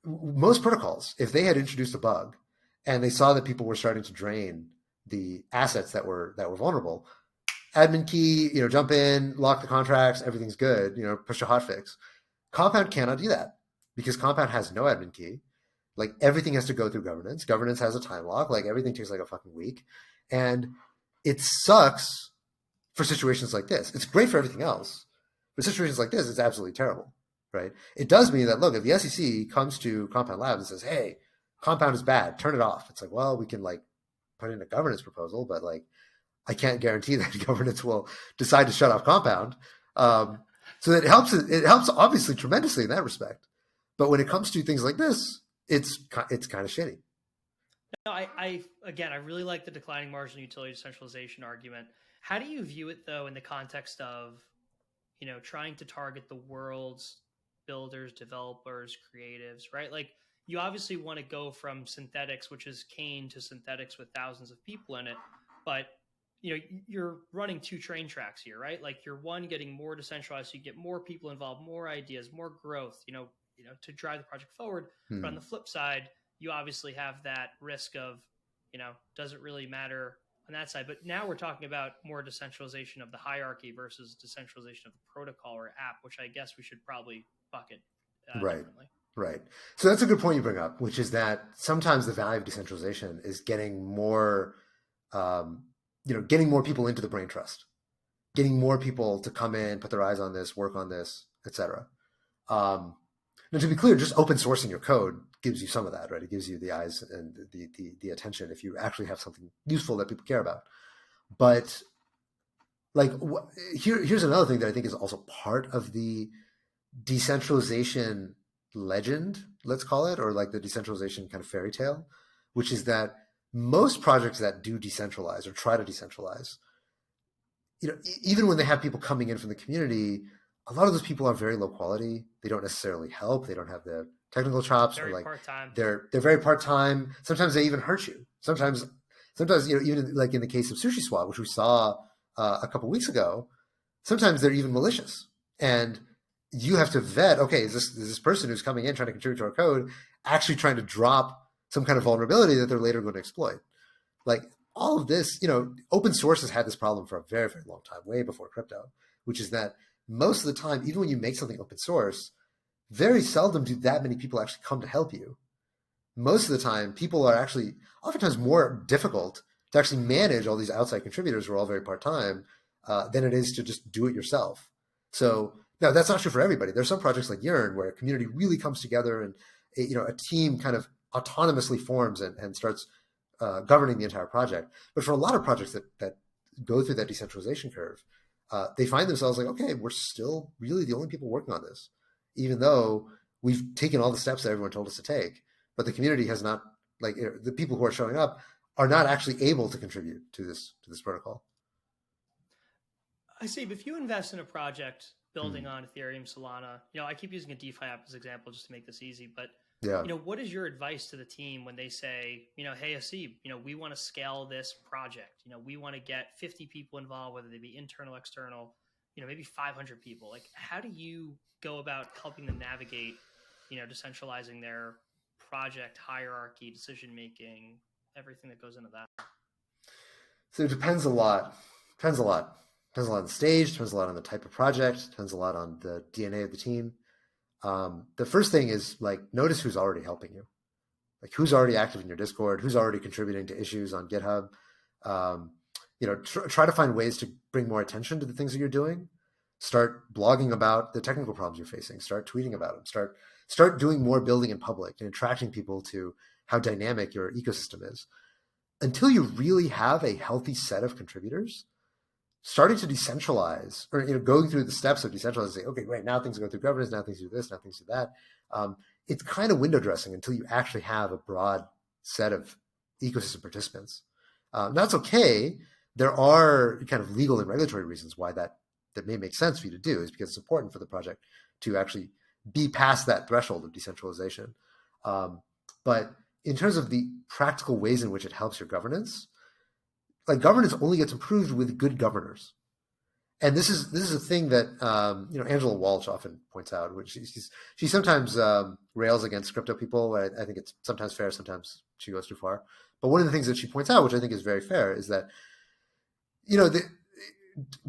Most protocols, if they had introduced a bug and they saw that people were starting to drain the assets that were vulnerable, admin key, jump in, lock the contracts, everything's good, push a hotfix. Compound cannot do that because Compound has no admin key. Like everything has to go through governance. Governance has a time lock. Like everything takes like a fucking week. And it sucks for situations like this. It's great for everything else. For situations like this, it's absolutely terrible, right? It does mean that, look, if the SEC comes to Compound Labs and says, hey, Compound is bad, turn it off. It's like, well, we can like put in a governance proposal, but like, I can't guarantee that governance will decide to shut off Compound. So it helps obviously tremendously in that respect. But when it comes to things like this, it's kind of shitty. No, I really like the declining marginal utility decentralization argument. How do you view it though in the context of, trying to target the world's builders, developers, creatives, right? Like you obviously want to go from synthetics, which is Kane, to synthetics with thousands of people in it. But, you're running two train tracks here, right? Like you're one getting more decentralized, so you get more people involved, more ideas, more growth, to drive the project forward. But on the flip side, you obviously have that risk of, does it really matter on that side? But now we're talking about more decentralization of the hierarchy versus decentralization of the protocol or app, which I guess we should probably bucket differently. Right. So that's a good point you bring up, which is that sometimes the value of decentralization is getting more, getting more people into the brain trust, getting more people to come in, put their eyes on this, work on this, etc. Now, to be clear, just open sourcing your code gives you some of that, right? It gives you the eyes and the attention if you actually have something useful that people care about. But like, here's another thing that I think is also part of the decentralization legend, let's call it, or like the decentralization kind of fairy tale, which is that most projects that do decentralize or try to decentralize, even when they have people coming in from the community, a lot of those people are very low quality. They don't necessarily help. They don't have the technical chops, Very or like part-time. They're very part-time. Sometimes they even hurt you. Sometimes even like in the case of Sushi Swap, which we saw a couple weeks ago, sometimes they're even malicious. And you have to vet, okay, is this person who's coming in trying to contribute to our code actually trying to drop some kind of vulnerability that they're later going to exploit? Like all of this, open source has had this problem for a very, very long time, way before crypto, which is that most of the time, even when you make something open source, very seldom do that many people actually come to help you. Most of the time, people are actually oftentimes more difficult to actually manage all these outside contributors who are all very part-time than it is to just do it yourself. So now that's not true for everybody. There's some projects like Yearn where a community really comes together and a team kind of autonomously forms and starts governing the entire project. But for a lot of projects that go through that decentralization curve, they find themselves like, okay, we're still really the only people working on this, even though we've taken all the steps that everyone told us to take. But the community has not, like the people who are showing up are not actually able to contribute to this protocol. I see. If you invest in a project building on Ethereum, Solana, I keep using a DeFi app as an example just to make this easy, but what is your advice to the team when they say, hey, Haseeb, we want to scale this project. We want to get 50 people involved, whether they be internal, external, maybe 500 people. Like, how do you go about helping them navigate, decentralizing their project hierarchy, decision-making, everything that goes into that? So it depends a lot. Depends a lot on the stage, depends a lot on the type of project, depends a lot on the DNA of the team. The first thing is like notice who's already helping you, like who's already active in your Discord, who's already contributing to issues on GitHub. Try to find ways to bring more attention to the things that you're doing. Start blogging about the technical problems you're facing. Start tweeting about them. Start doing more building in public and attracting people to how dynamic your ecosystem is. Until you really have a healthy set of contributors, starting to decentralize or going through the steps of decentralizing, say, okay, right now things go through governance, now things do this, now things do that. It's kind of window dressing until you actually have a broad set of ecosystem participants. That's okay. There are kind of legal and regulatory reasons why that may make sense for you to do, is because it's important for the project to actually be past that threshold of decentralization. But in terms of the practical ways in which it helps your governance, like governance only gets improved with good governors. And this is a thing that Angela Walsh often points out, which she sometimes rails against crypto people. I think it's sometimes fair, sometimes she goes too far. But one of the things that she points out, which I think is very fair, is that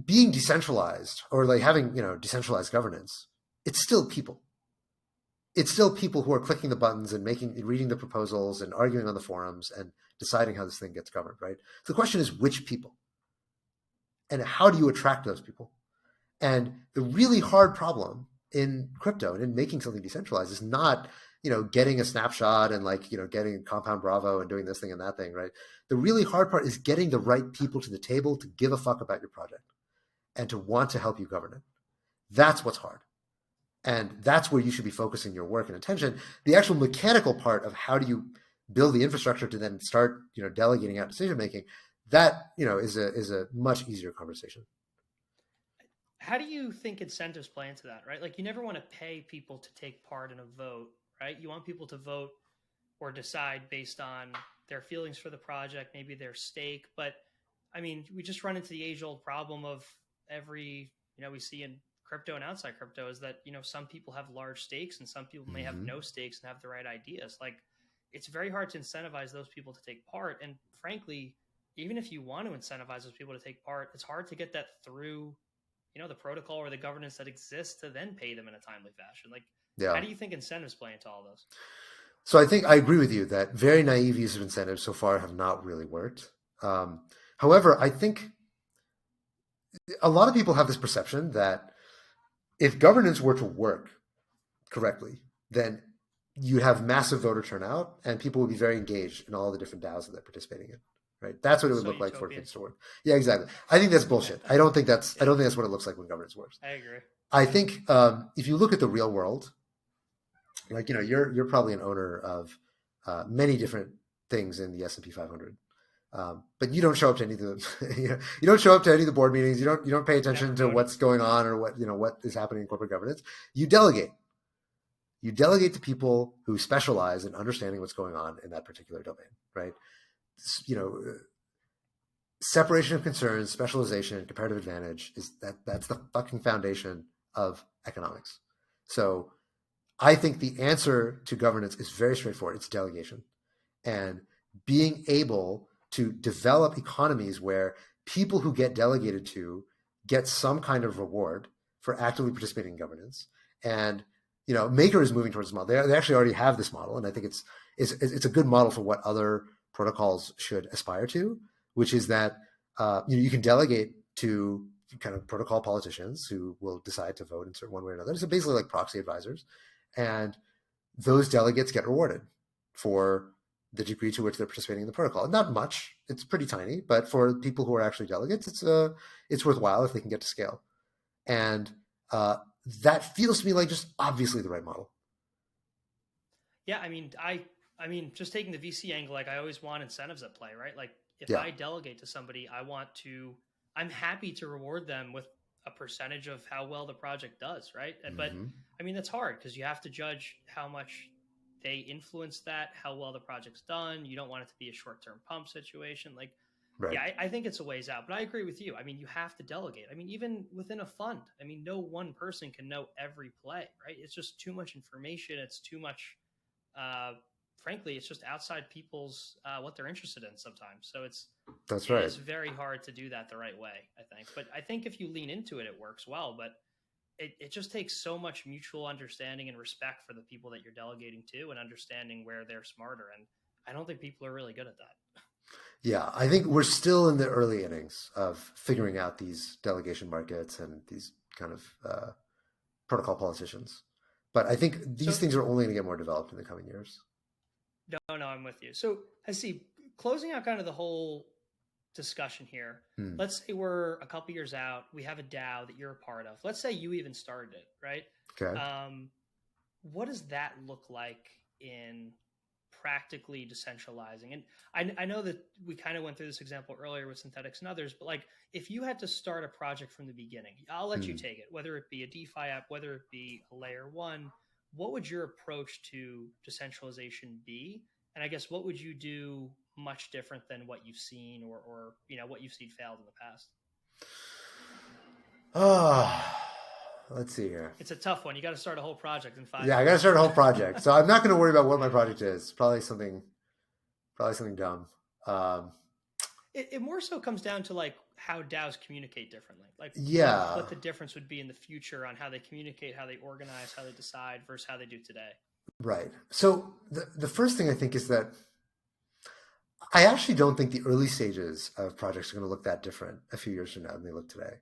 being decentralized or like having decentralized governance, it's still people. It's still people who are clicking the buttons and reading the proposals and arguing on the forums and deciding how this thing gets governed, right? So the question is which people? And how do you attract those people? And the really hard problem in crypto and in making something decentralized is not, getting a snapshot and getting Compound Bravo and doing this thing and that thing, right? The really hard part is getting the right people to the table to give a fuck about your project and to want to help you govern it. That's what's hard. And that's where you should be focusing your work and attention. The actual mechanical part of how do you build the infrastructure to then start, delegating out decision-making, that, is a much easier conversation. How do you think incentives play into that, right? Like you never want to pay people to take part in a vote, right? You want people to vote or decide based on their feelings for the project, maybe their stake. But I mean, we just run into the age-old problem of every, we see in crypto and outside crypto is that, some people have large stakes and some people may have no stakes and have the right ideas. Like, it's very hard to incentivize those people to take part. And frankly, even if you want to incentivize those people to take part, it's hard to get that through, the protocol or the governance that exists to then pay them in a timely fashion. Like, how do you think incentives play into all those? So I think I agree with you that very naive use of incentives so far have not really worked. However, I think a lot of people have this perception that if governance were to work correctly, then you have massive voter turnout and people would be very engaged in all the different DAOs that they're participating in. Right? That's what it would look like for things to work. Yeah, exactly. I think that's bullshit. I don't think that's what it looks like when governance works. I agree. I think if you look at the real world, like, you're probably an owner of many different things in the S&P 500. But you don't show up to any of the you don't show up to any of the board meetings. You don't pay attention to what's going on or what is happening in corporate governance. You delegate. You delegate to people who specialize in understanding what's going on in that particular domain, right? Separation of concerns, specialization, and comparative advantage that's the fucking foundation of economics. So I think the answer to governance is very straightforward. It's delegation and being able to develop economies where people who get delegated to get some kind of reward for actively participating in governance. And, Maker is moving towards this model. They actually already have this model. And I think it's a good model for what other protocols should aspire to, which is that, you can delegate to kind of protocol politicians who will decide to vote in certain one way or another. So basically like proxy advisors. And those delegates get rewarded for the degree to which they're participating in the protocol. Not much, it's pretty tiny, but for people who are actually delegates, it's worthwhile if they can get to scale. And that feels to me like just obviously the right model. Yeah, I mean, just taking the VC angle, like I always want incentives at play, right? Like if I delegate to somebody, I'm happy to reward them with a percentage of how well the project does, right? But I mean, that's hard because you have to judge how much they influence that, how well the project's done. You don't want it to be a short-term pump situation. Like, I think it's a ways out, but I agree with you. I mean, you have to delegate. I mean, even within a fund, I mean, no one person can know every play, right? It's just too much information. It's too much, frankly, it's just outside people's, what they're interested in sometimes. So it's very hard to do that the right way, I think. But I think if you lean into it, it works well. But it just takes so much mutual understanding and respect for the people that you're delegating to and understanding where they're smarter. And I don't think people are really good at that. Yeah, I think we're still in the early innings of figuring out these delegation markets and these kind of protocol politicians. But I think these things are only going to get more developed in the coming years. No, I'm with you. So Haseeb, closing out kind of the whole discussion here. Let's say we're a couple years out. We have a DAO that you're a part of. Let's say you even started it, right? Okay. What does that look like in practically decentralizing? And I know that we kind of went through this example earlier with synthetics and others, but like if you had to start a project from the beginning, I'll let you take it, whether it be a DeFi app, whether it be a layer one, what would your approach to decentralization be? And I guess what would you do much different than what you've seen or what you've seen failed in the past? Let's see here. It's a tough one. You got to start a whole project in 5 years. Yeah, I got to start a whole project. So I'm not going to worry about what my project is. Probably something dumb. It more so comes down to like how DAOs communicate differently. Like what the difference would be in the future on how they communicate, how they organize, how they decide versus how they do today. Right. So the first thing I think is that I actually don't think the early stages of projects are going to look that different a few years from now than they look today.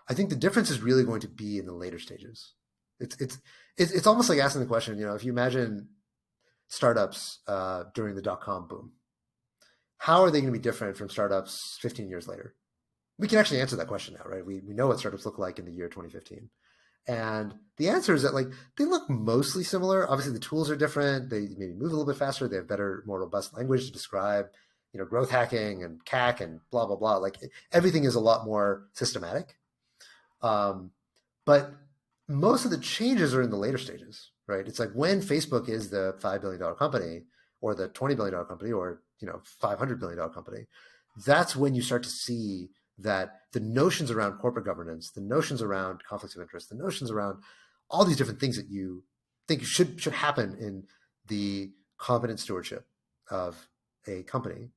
I think the difference is really going to be in the later stages. It's almost like asking the question, if you imagine startups during the dot-com boom, how are they going to be different from startups 15 years later? We can actually answer that question now, right? We know what startups look like in the year 2015. And the answer is that they look mostly similar. Obviously, the tools are different. They maybe move a little bit faster. They have better, more robust language to describe, growth hacking and CAC and blah, blah, blah. Like everything is a lot more systematic. But most of the changes are in the later stages, right? It's like when Facebook is the $5 billion company or the $20 billion company or, $500 billion company, that's when you start to see that the notions around corporate governance, the notions around conflicts of interest, the notions around all these different things that you think should happen in the competent stewardship of a company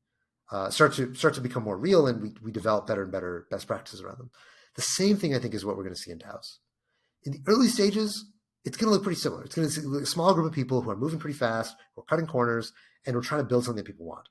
start to become more real, and we develop better and better best practices around them. The same thing, I think, is what we're going to see in DAOs. In the early stages, it's going to look pretty similar. It's going to be a small group of people who are moving pretty fast, who are cutting corners, and we're trying to build something that people want.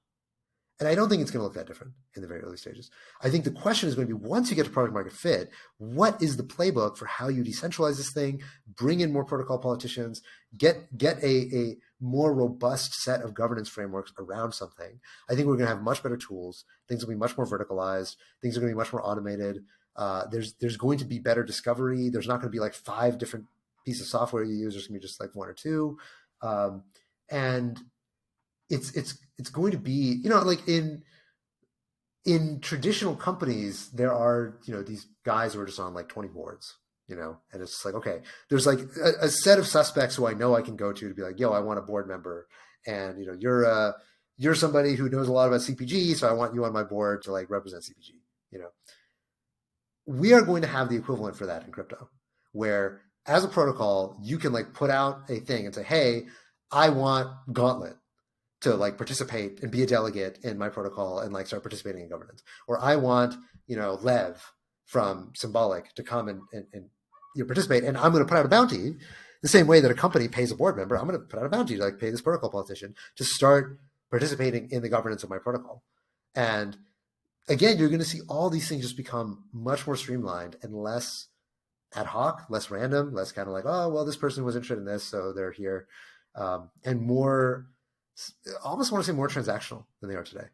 And I don't think it's going to look that different in the very early stages. I think the question is going to be, once you get to product market fit, what is the playbook for how you decentralize this thing, bring in more protocol politicians, get a more robust set of governance frameworks around something? I think we're going to have much better tools. Things will be much more verticalized. Things are going to be much more automated. There's going to be better discovery. There's not going to be like 5 different pieces of software you use. There's going to be just like 1 or 2. And it's going to be, like in traditional companies, there are, these guys who are just on like 20 boards, and it's just like, okay, there's like a set of suspects who I know I can go to be like, yo, I want a board member. And, you're somebody who knows a lot about CPG. So I want you on my board to like represent CPG. We are going to have the equivalent for that in crypto, where as a protocol, you can like put out a thing and say, hey, I want Gauntlet to like participate and be a delegate in my protocol and like start participating in governance. Or I want, Lev from Symbolic to come and participate, and I'm going to put out a bounty the same way that a company pays a board member. I'm going to put out a bounty to like pay this protocol politician to start participating in the governance of my protocol. And again, you're going to see all these things just become much more streamlined and less ad hoc, less random, less kind of like, oh, well, this person was interested in this, so they're here, and more, I almost want to say more transactional than they are today.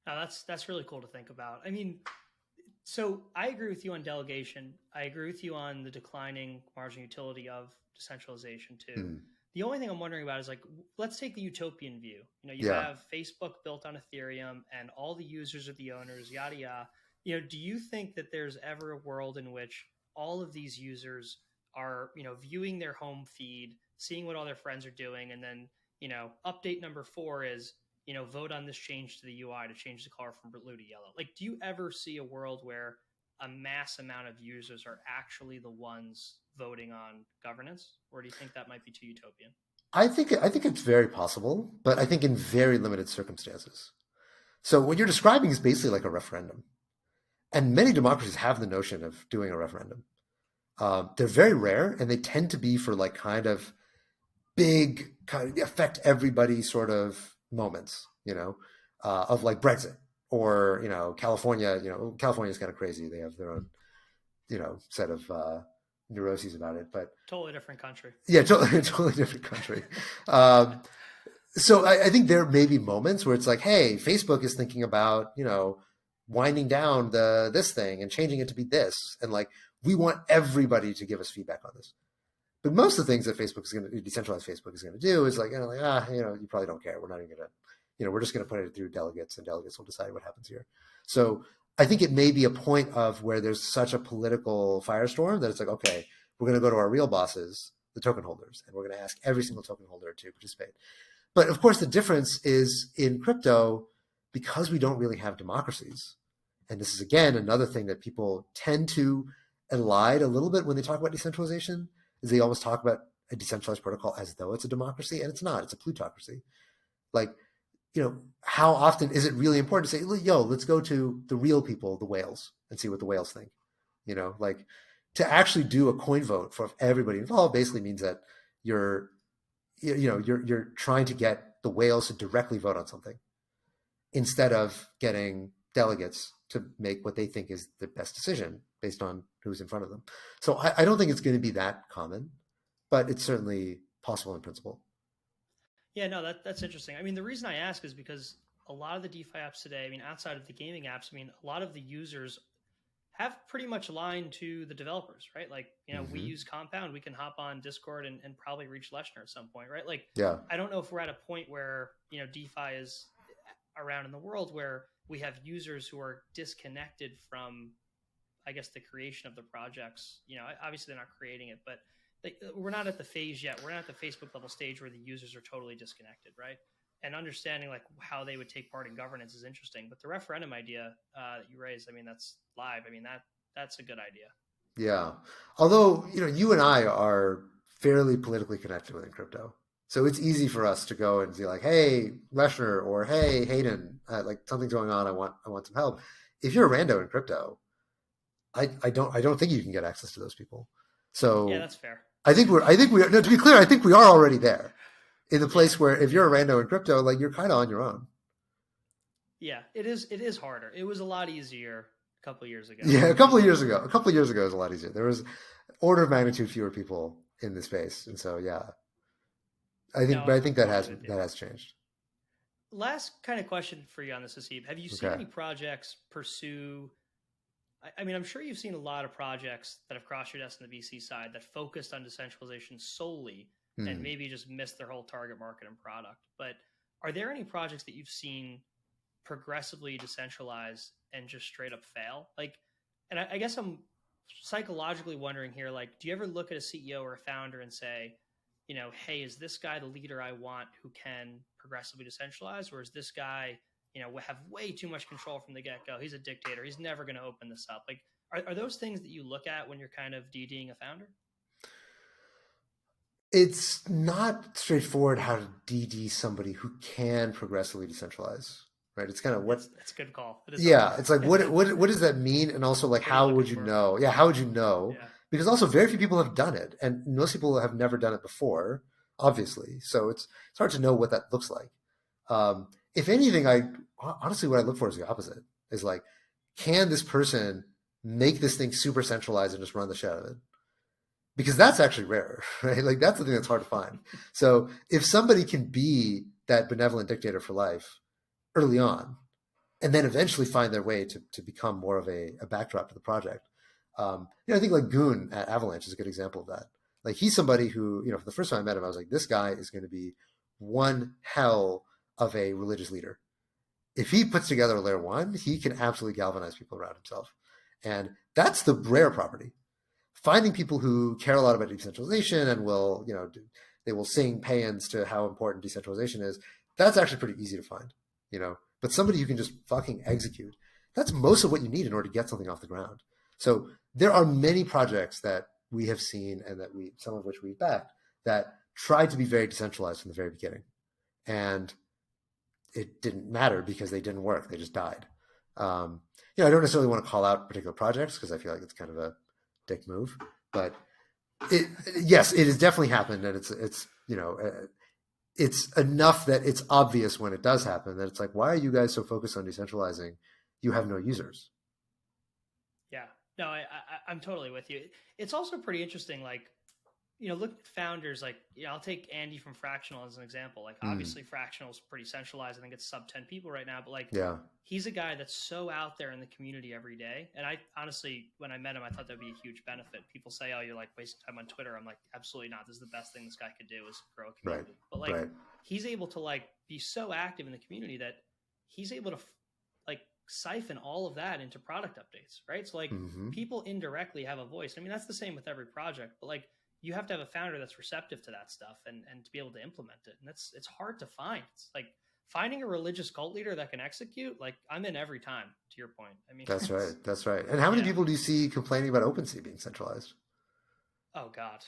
Now that's really cool to think about. I mean, so I agree with you on delegation. I agree with you on the declining marginal utility of decentralization too. Mm. The only thing I'm wondering about is like, let's take the utopian view. You have Facebook built on Ethereum and all the users are the owners, yada, yada. Do you think that there's ever a world in which all of these users are, viewing their home feed, seeing what all their friends are doing, and then, update number 4 is, vote on this change to the UI to change the color from blue to yellow? Like, do you ever see a world where a mass amount of users are actually the ones voting on governance, or do you think that might be too utopian? I think it's very possible, but I think in very limited circumstances. So what you're describing is basically like a referendum, and many democracies have the notion of doing a referendum. They're very rare, and they tend to be for like kind of big, kind of affect everybody sort of moments, of like Brexit or, California. California is kind of crazy. They have their own, set of neuroses about it, but totally different country. Yeah, totally different country. So I think there may be moments where it's like, hey, Facebook is thinking about, winding down this thing and changing it to be this, and like we want everybody to give us feedback on this. But most of the things that decentralized Facebook is going to do is like, you probably don't care. We're not even going to, we're just going to put it through delegates, and delegates will decide what happens here. So I think it may be a point of where there's such a political firestorm that it's like, okay, we're going to go to our real bosses, the token holders, and we're going to ask every single token holder to participate. But of course, the difference is in crypto, because we don't really have democracies. And this is, again, another thing that people tend to elide a little bit when they talk about decentralization, is they always talk about a decentralized protocol as though it's a democracy, and it's not. It's a plutocracy. Like, how often is it really important to say, yo, let's go to the real people, the whales, and see what the whales think? Like to actually do a coin vote for everybody involved basically means that you're trying to get the whales to directly vote on something instead of getting delegates to make what they think is the best decision based on who's in front of them. So I don't think it's going to be that common, but it's certainly possible in principle. Yeah, no, that's interesting. I mean, the reason I ask is because a lot of the DeFi apps today, I mean, outside of the gaming apps, I mean, a lot of the users have pretty much aligned to the developers, right? Like, we use Compound, we can hop on Discord and probably reach Leshner at some point, right? Like, yeah. I don't know if we're at a point where, DeFi is around in the world where we have users who are disconnected from, I guess, the creation of the projects. Obviously they're not creating it, but we're not at the phase yet. We're not at the Facebook level stage where the users are totally disconnected, right? and understanding like how they would take part in governance is interesting. But the referendum idea that you raised, I mean, that's live. I mean, that's a good idea. Yeah. Although, you and I are fairly politically connected within crypto. So it's easy for us to go and be like, hey, Leshner, or hey, Hayden, like something's going on. I want some help. If you're a rando in crypto, I don't think you can get access to those people. Yeah, So that's fair. I think no, to be clear, I think we are already there in the place where if you're a rando in crypto, like you're kind of on your own. Yeah, it is harder. It was a lot easier a couple of years ago. Yeah, a couple of years ago it was a lot easier. There was order of magnitude fewer people in the space. And so, yeah, but I think that has changed. Last kind of question for you on this, Haseeb. Have you seen any projects pursue? I mean, I'm sure you've seen a lot of projects that have crossed your desk on the VC side that focused on decentralization solely and maybe just missed their whole target market and product. But are there any projects that you've seen progressively decentralize and just straight up fail? Like, and I guess I'm psychologically wondering here, like, do you ever look at a CEO or a founder and say, hey, is this guy the leader I want who can progressively decentralize? Or is this guy, have way too much control from the get-go? He's a dictator. He's never going to open this up. Like, are those things that you look at when you're kind of DDing a founder? It's not straightforward how to DD somebody who can progressively decentralize, right? It's kind of that's a good call. It's like, what does that mean? And also like, how would you know? Yeah. How would you know? Yeah. Because also very few people have done it, and most people have never done it before, obviously. So it's hard to know what that looks like. If anything, honestly, what I look for is the opposite. Is like, can this person make this thing super centralized and just run the shit out of it? Because that's actually rare, right? Like that's the thing that's hard to find. So if somebody can be that benevolent dictator for life early on, and then eventually find their way to become more of a backdrop to the project. I think like Goon at Avalanche is a good example of that. Like he's somebody who, for the first time I met him, I was like, this guy is going to be one hell of a religious leader. If he puts together a layer one, he can absolutely galvanize people around himself. And that's the rare property. Finding people who care a lot about decentralization and will, they will sing paeans to how important decentralization is. That's actually pretty easy to find, but somebody who can just fucking execute. That's most of what you need in order to get something off the ground. So there are many projects that we have seen and that some of which we've backed that tried to be very decentralized from the very beginning. And it didn't matter because they didn't work. They just died. I don't necessarily want to call out particular projects because I feel like it's kind of a dick move, but yes, it has definitely happened. And it's enough that it's obvious when it does happen that it's like, why are you guys so focused on decentralizing? You have no users. Yeah, no, I'm totally with you. It's also pretty interesting. Like, look at founders, like, I'll take Andy from Fractional as an example. Like, obviously Fractional is pretty centralized. I think it's sub 10 people right now, but like, he's a guy that's so out there in the community every day. And I honestly, when I met him, I thought that'd be a huge benefit. People say, oh, you're like wasting time on Twitter. I'm like, absolutely not. This is the best thing this guy could do is grow a community. Right. But like, he's able to like be so active in the community that he's able to like siphon all of that into product updates, right? So like people indirectly have a voice. I mean, that's the same with every project, but like, you have to have a founder that's receptive to that stuff and to be able to implement it. And it's hard to find. It's like finding a religious cult leader that can execute. Like I'm in every time, to your point. I mean, that's right. That's right. And how many people do you see complaining about OpenSea being centralized? Oh God.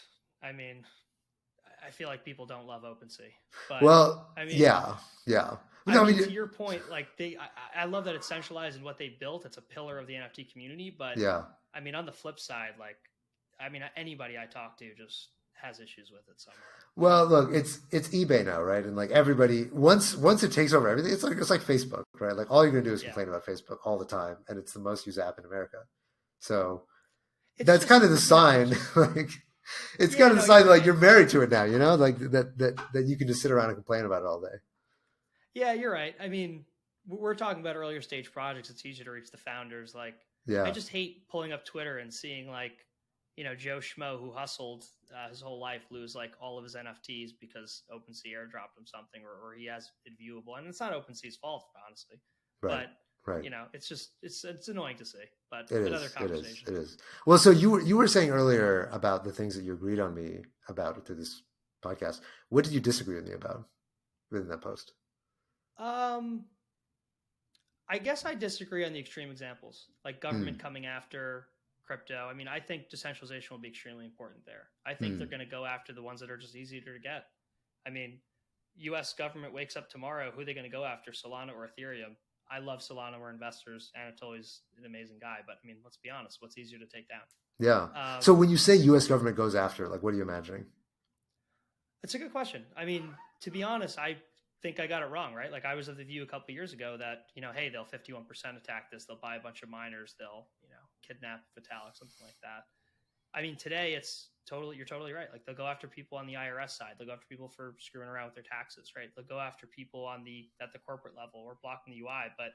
I mean, I feel like people don't love OpenSea, but I mean, yeah. I mean, to your point, like I love that it's centralized in what they built. It's a pillar of the NFT community, but I mean, on the flip side, like, I mean, anybody I talk to just has issues with it somewhere. Well, look, it's eBay now, right? And like everybody, once it takes over everything, it's like Facebook, right? Like all you're gonna do is complain about Facebook all the time, and it's the most used app in America. So that's kind of the sign, like it's kind of the sign like you're married to it now, like that you can just sit around and complain about it all day. Yeah, you're right. I mean, we're talking about earlier stage projects. It's easy to reach the founders. Like, I just hate pulling up Twitter and seeing like, Joe Schmo who hustled his whole life lose like all of his NFTs because OpenSea airdropped him something or he has it viewable. And it's not OpenSea's fault, honestly. Right. But, it's just, it's annoying to see. But another conversation. It is. Well, so you were saying earlier about the things that you agreed on me about through this podcast. What did you disagree with me about within that post? Um, I guess I disagree on the extreme examples, like government coming after crypto. I mean, I think decentralization will be extremely important there. I think they're going to go after the ones that are just easier to get. I mean, U.S. government wakes up tomorrow, who are they going to go after, Solana or Ethereum? I love Solana. We're investors. Anatoly's an amazing guy, but I mean, let's be honest. What's easier to take down? Yeah. So when you say U.S. government goes after, like, what are you imagining? It's a good question. I mean, to be honest, I think I got it wrong, right? Like I was of the view a couple of years ago that, hey, they'll 51% attack this. They'll buy a bunch of miners. They'll, kidnap Vitalik, something like that. I mean, today you're totally right. Like they'll go after people on the IRS side. They'll go after people for screwing around with their taxes, right? They'll go after people at the corporate level or blocking the UI. But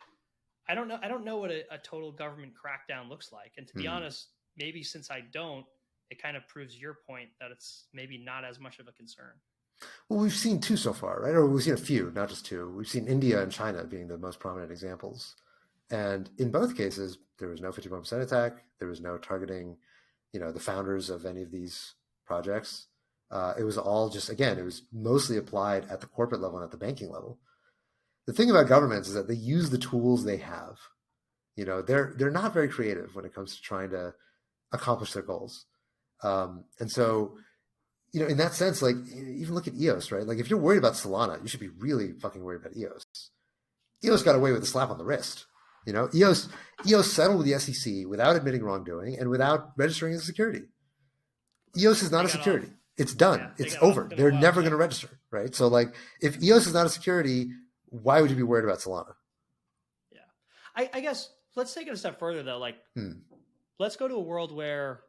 I don't know what a total government crackdown looks like. And to be honest, maybe since I don't, it kind of proves your point that it's maybe not as much of a concern. Well, we've seen two so far, right? Or we've seen a few, not just two. We've seen India and China being the most prominent examples. And in both cases, there was no 51% attack. There was no targeting, the founders of any of these projects. It was all just, again, it was mostly applied at the corporate level and at the banking level. The thing about governments is that they use the tools they have. They're not very creative when it comes to trying to accomplish their goals. And so, in that sense, like even look at EOS, right? Like if you're worried about Solana, you should be really fucking worried about EOS. EOS got away with a slap on the wrist. EOS settled with the SEC without admitting wrongdoing and without registering as a security. EOS is not a security. It's done. Yeah, it's over. They're never going to register, right? So like if EOS is not a security, why would you be worried about Solana? Yeah. I guess let's take it a step further though. Like let's go to a world where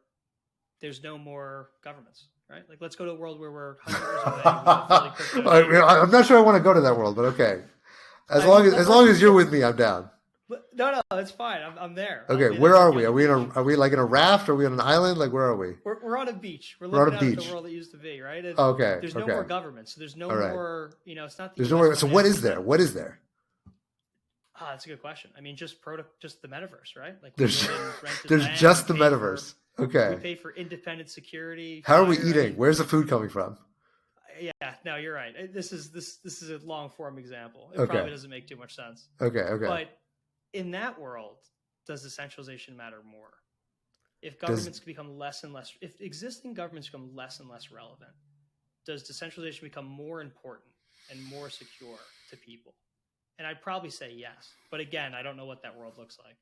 there's no more governments, right? Like let's go to a world where we're 100 years away. I'm not sure I want to go to that world, but okay. As long as you're with me, I'm down. But no, it's fine. I'm there. Okay, where are we? Are we like in a raft? Are we on an island? Like where are we? We're on a beach. We're looking out at the world that used to be, right? And okay. There's no more government, so there's no more. It's not. There's no more. So what is there? What is there? That's a good question. I mean, just the metaverse, right? Like there's just the metaverse. Okay. We pay for independent security. How are we eating? Where's the food coming from? Yeah, no, you're right. This is a long form example. It probably doesn't make too much sense. Okay. But in that world, does decentralization matter more? If governments become less and less, if existing governments become less and less relevant, does decentralization become more important and more secure to people? And I'd probably say yes. But again, I don't know what that world looks like.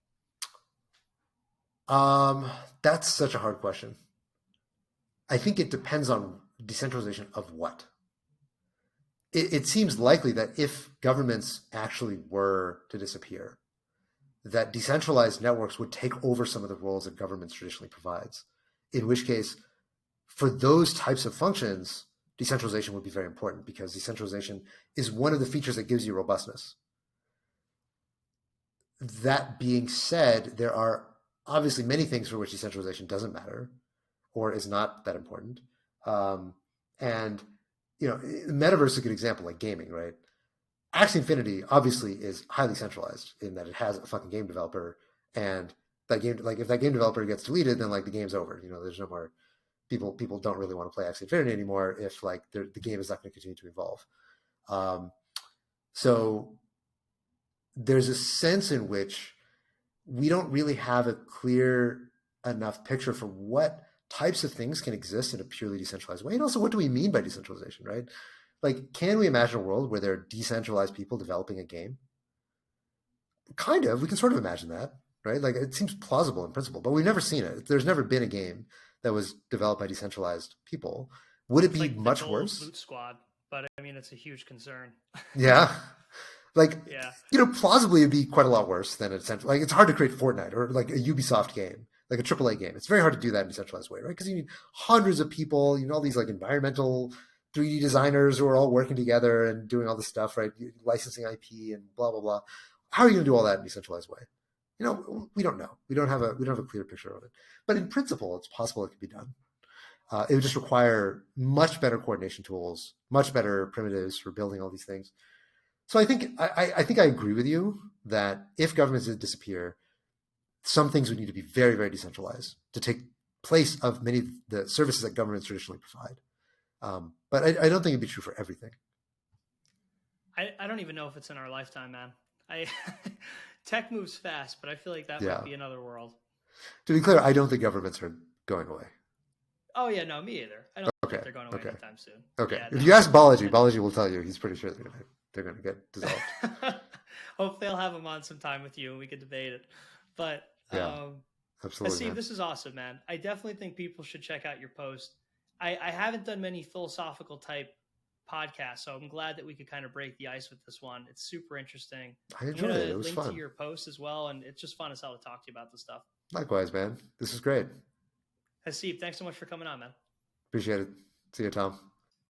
That's such a hard question. I think it depends on decentralization of what. It seems likely that if governments actually were to disappear, that decentralized networks would take over some of the roles that governments traditionally provides. In which case, for those types of functions, decentralization would be very important because decentralization is one of the features that gives you robustness. That being said, there are obviously many things for which decentralization doesn't matter or is not that important. And, metaverse is a good example, like gaming, right? Axie Infinity obviously is highly centralized in that it has a fucking game developer, and that game, like if that game developer gets deleted, then like the game's over. There's no more people don't really want to play Axie Infinity anymore if like the game is not going to continue to evolve. So there's a sense in which we don't really have a clear enough picture for what types of things can exist in a purely decentralized way. And also, what do we mean by decentralization, right? Like, can we imagine a world where there are decentralized people developing a game? Kind of. We can sort of imagine that, right? Like, it seems plausible in principle, but we've never seen it. There's never been a game that was developed by decentralized people. Would it be like much worse? Loot Squad, but I mean, it's a huge concern. Yeah. Like, plausibly it'd be quite a lot worse than a central. Like, it's hard to create Fortnite or like a Ubisoft game, like a AAA game. It's very hard to do that in a decentralized way, right? Because you need hundreds of people, all these like environmental 3D designers who are all working together and doing all this stuff, right? Licensing IP and blah, blah, blah. How are you going to do all that in a decentralized way? We don't know. We don't have a clear picture of it. But in principle, it's possible it could be done. It would just require much better coordination tools, much better primitives for building all these things. So I think I agree with you that if governments did disappear, some things would need to be very, very decentralized to take place of many of the services that governments traditionally provide. But I don't think it'd be true for everything. I don't even know if it's in our lifetime, man. I tech moves fast, but I feel like that Yeah. might be another world. To be clear, I don't think governments are going away. Oh yeah, no, me either. I don't Okay. think they're going away anytime soon. Okay. Yeah, If no. you ask Balaji, Balaji will tell you he's pretty sure they're gonna get dissolved. Hopefully, I'll have him on sometime with you and we can debate it. But Yeah, absolutely. Haseeb, Man. this is awesome, man. I definitely think people should check out your post. I haven't done many philosophical type podcasts, so I'm glad that we could kind of break the ice with this one. It's super interesting. I enjoyed it. It was link fun. to your post as well, and it's just fun as hell to talk to you about this stuff. Likewise, man. This is great. Haseeb, thanks so much for coming on, man. Appreciate it. See you, Tom.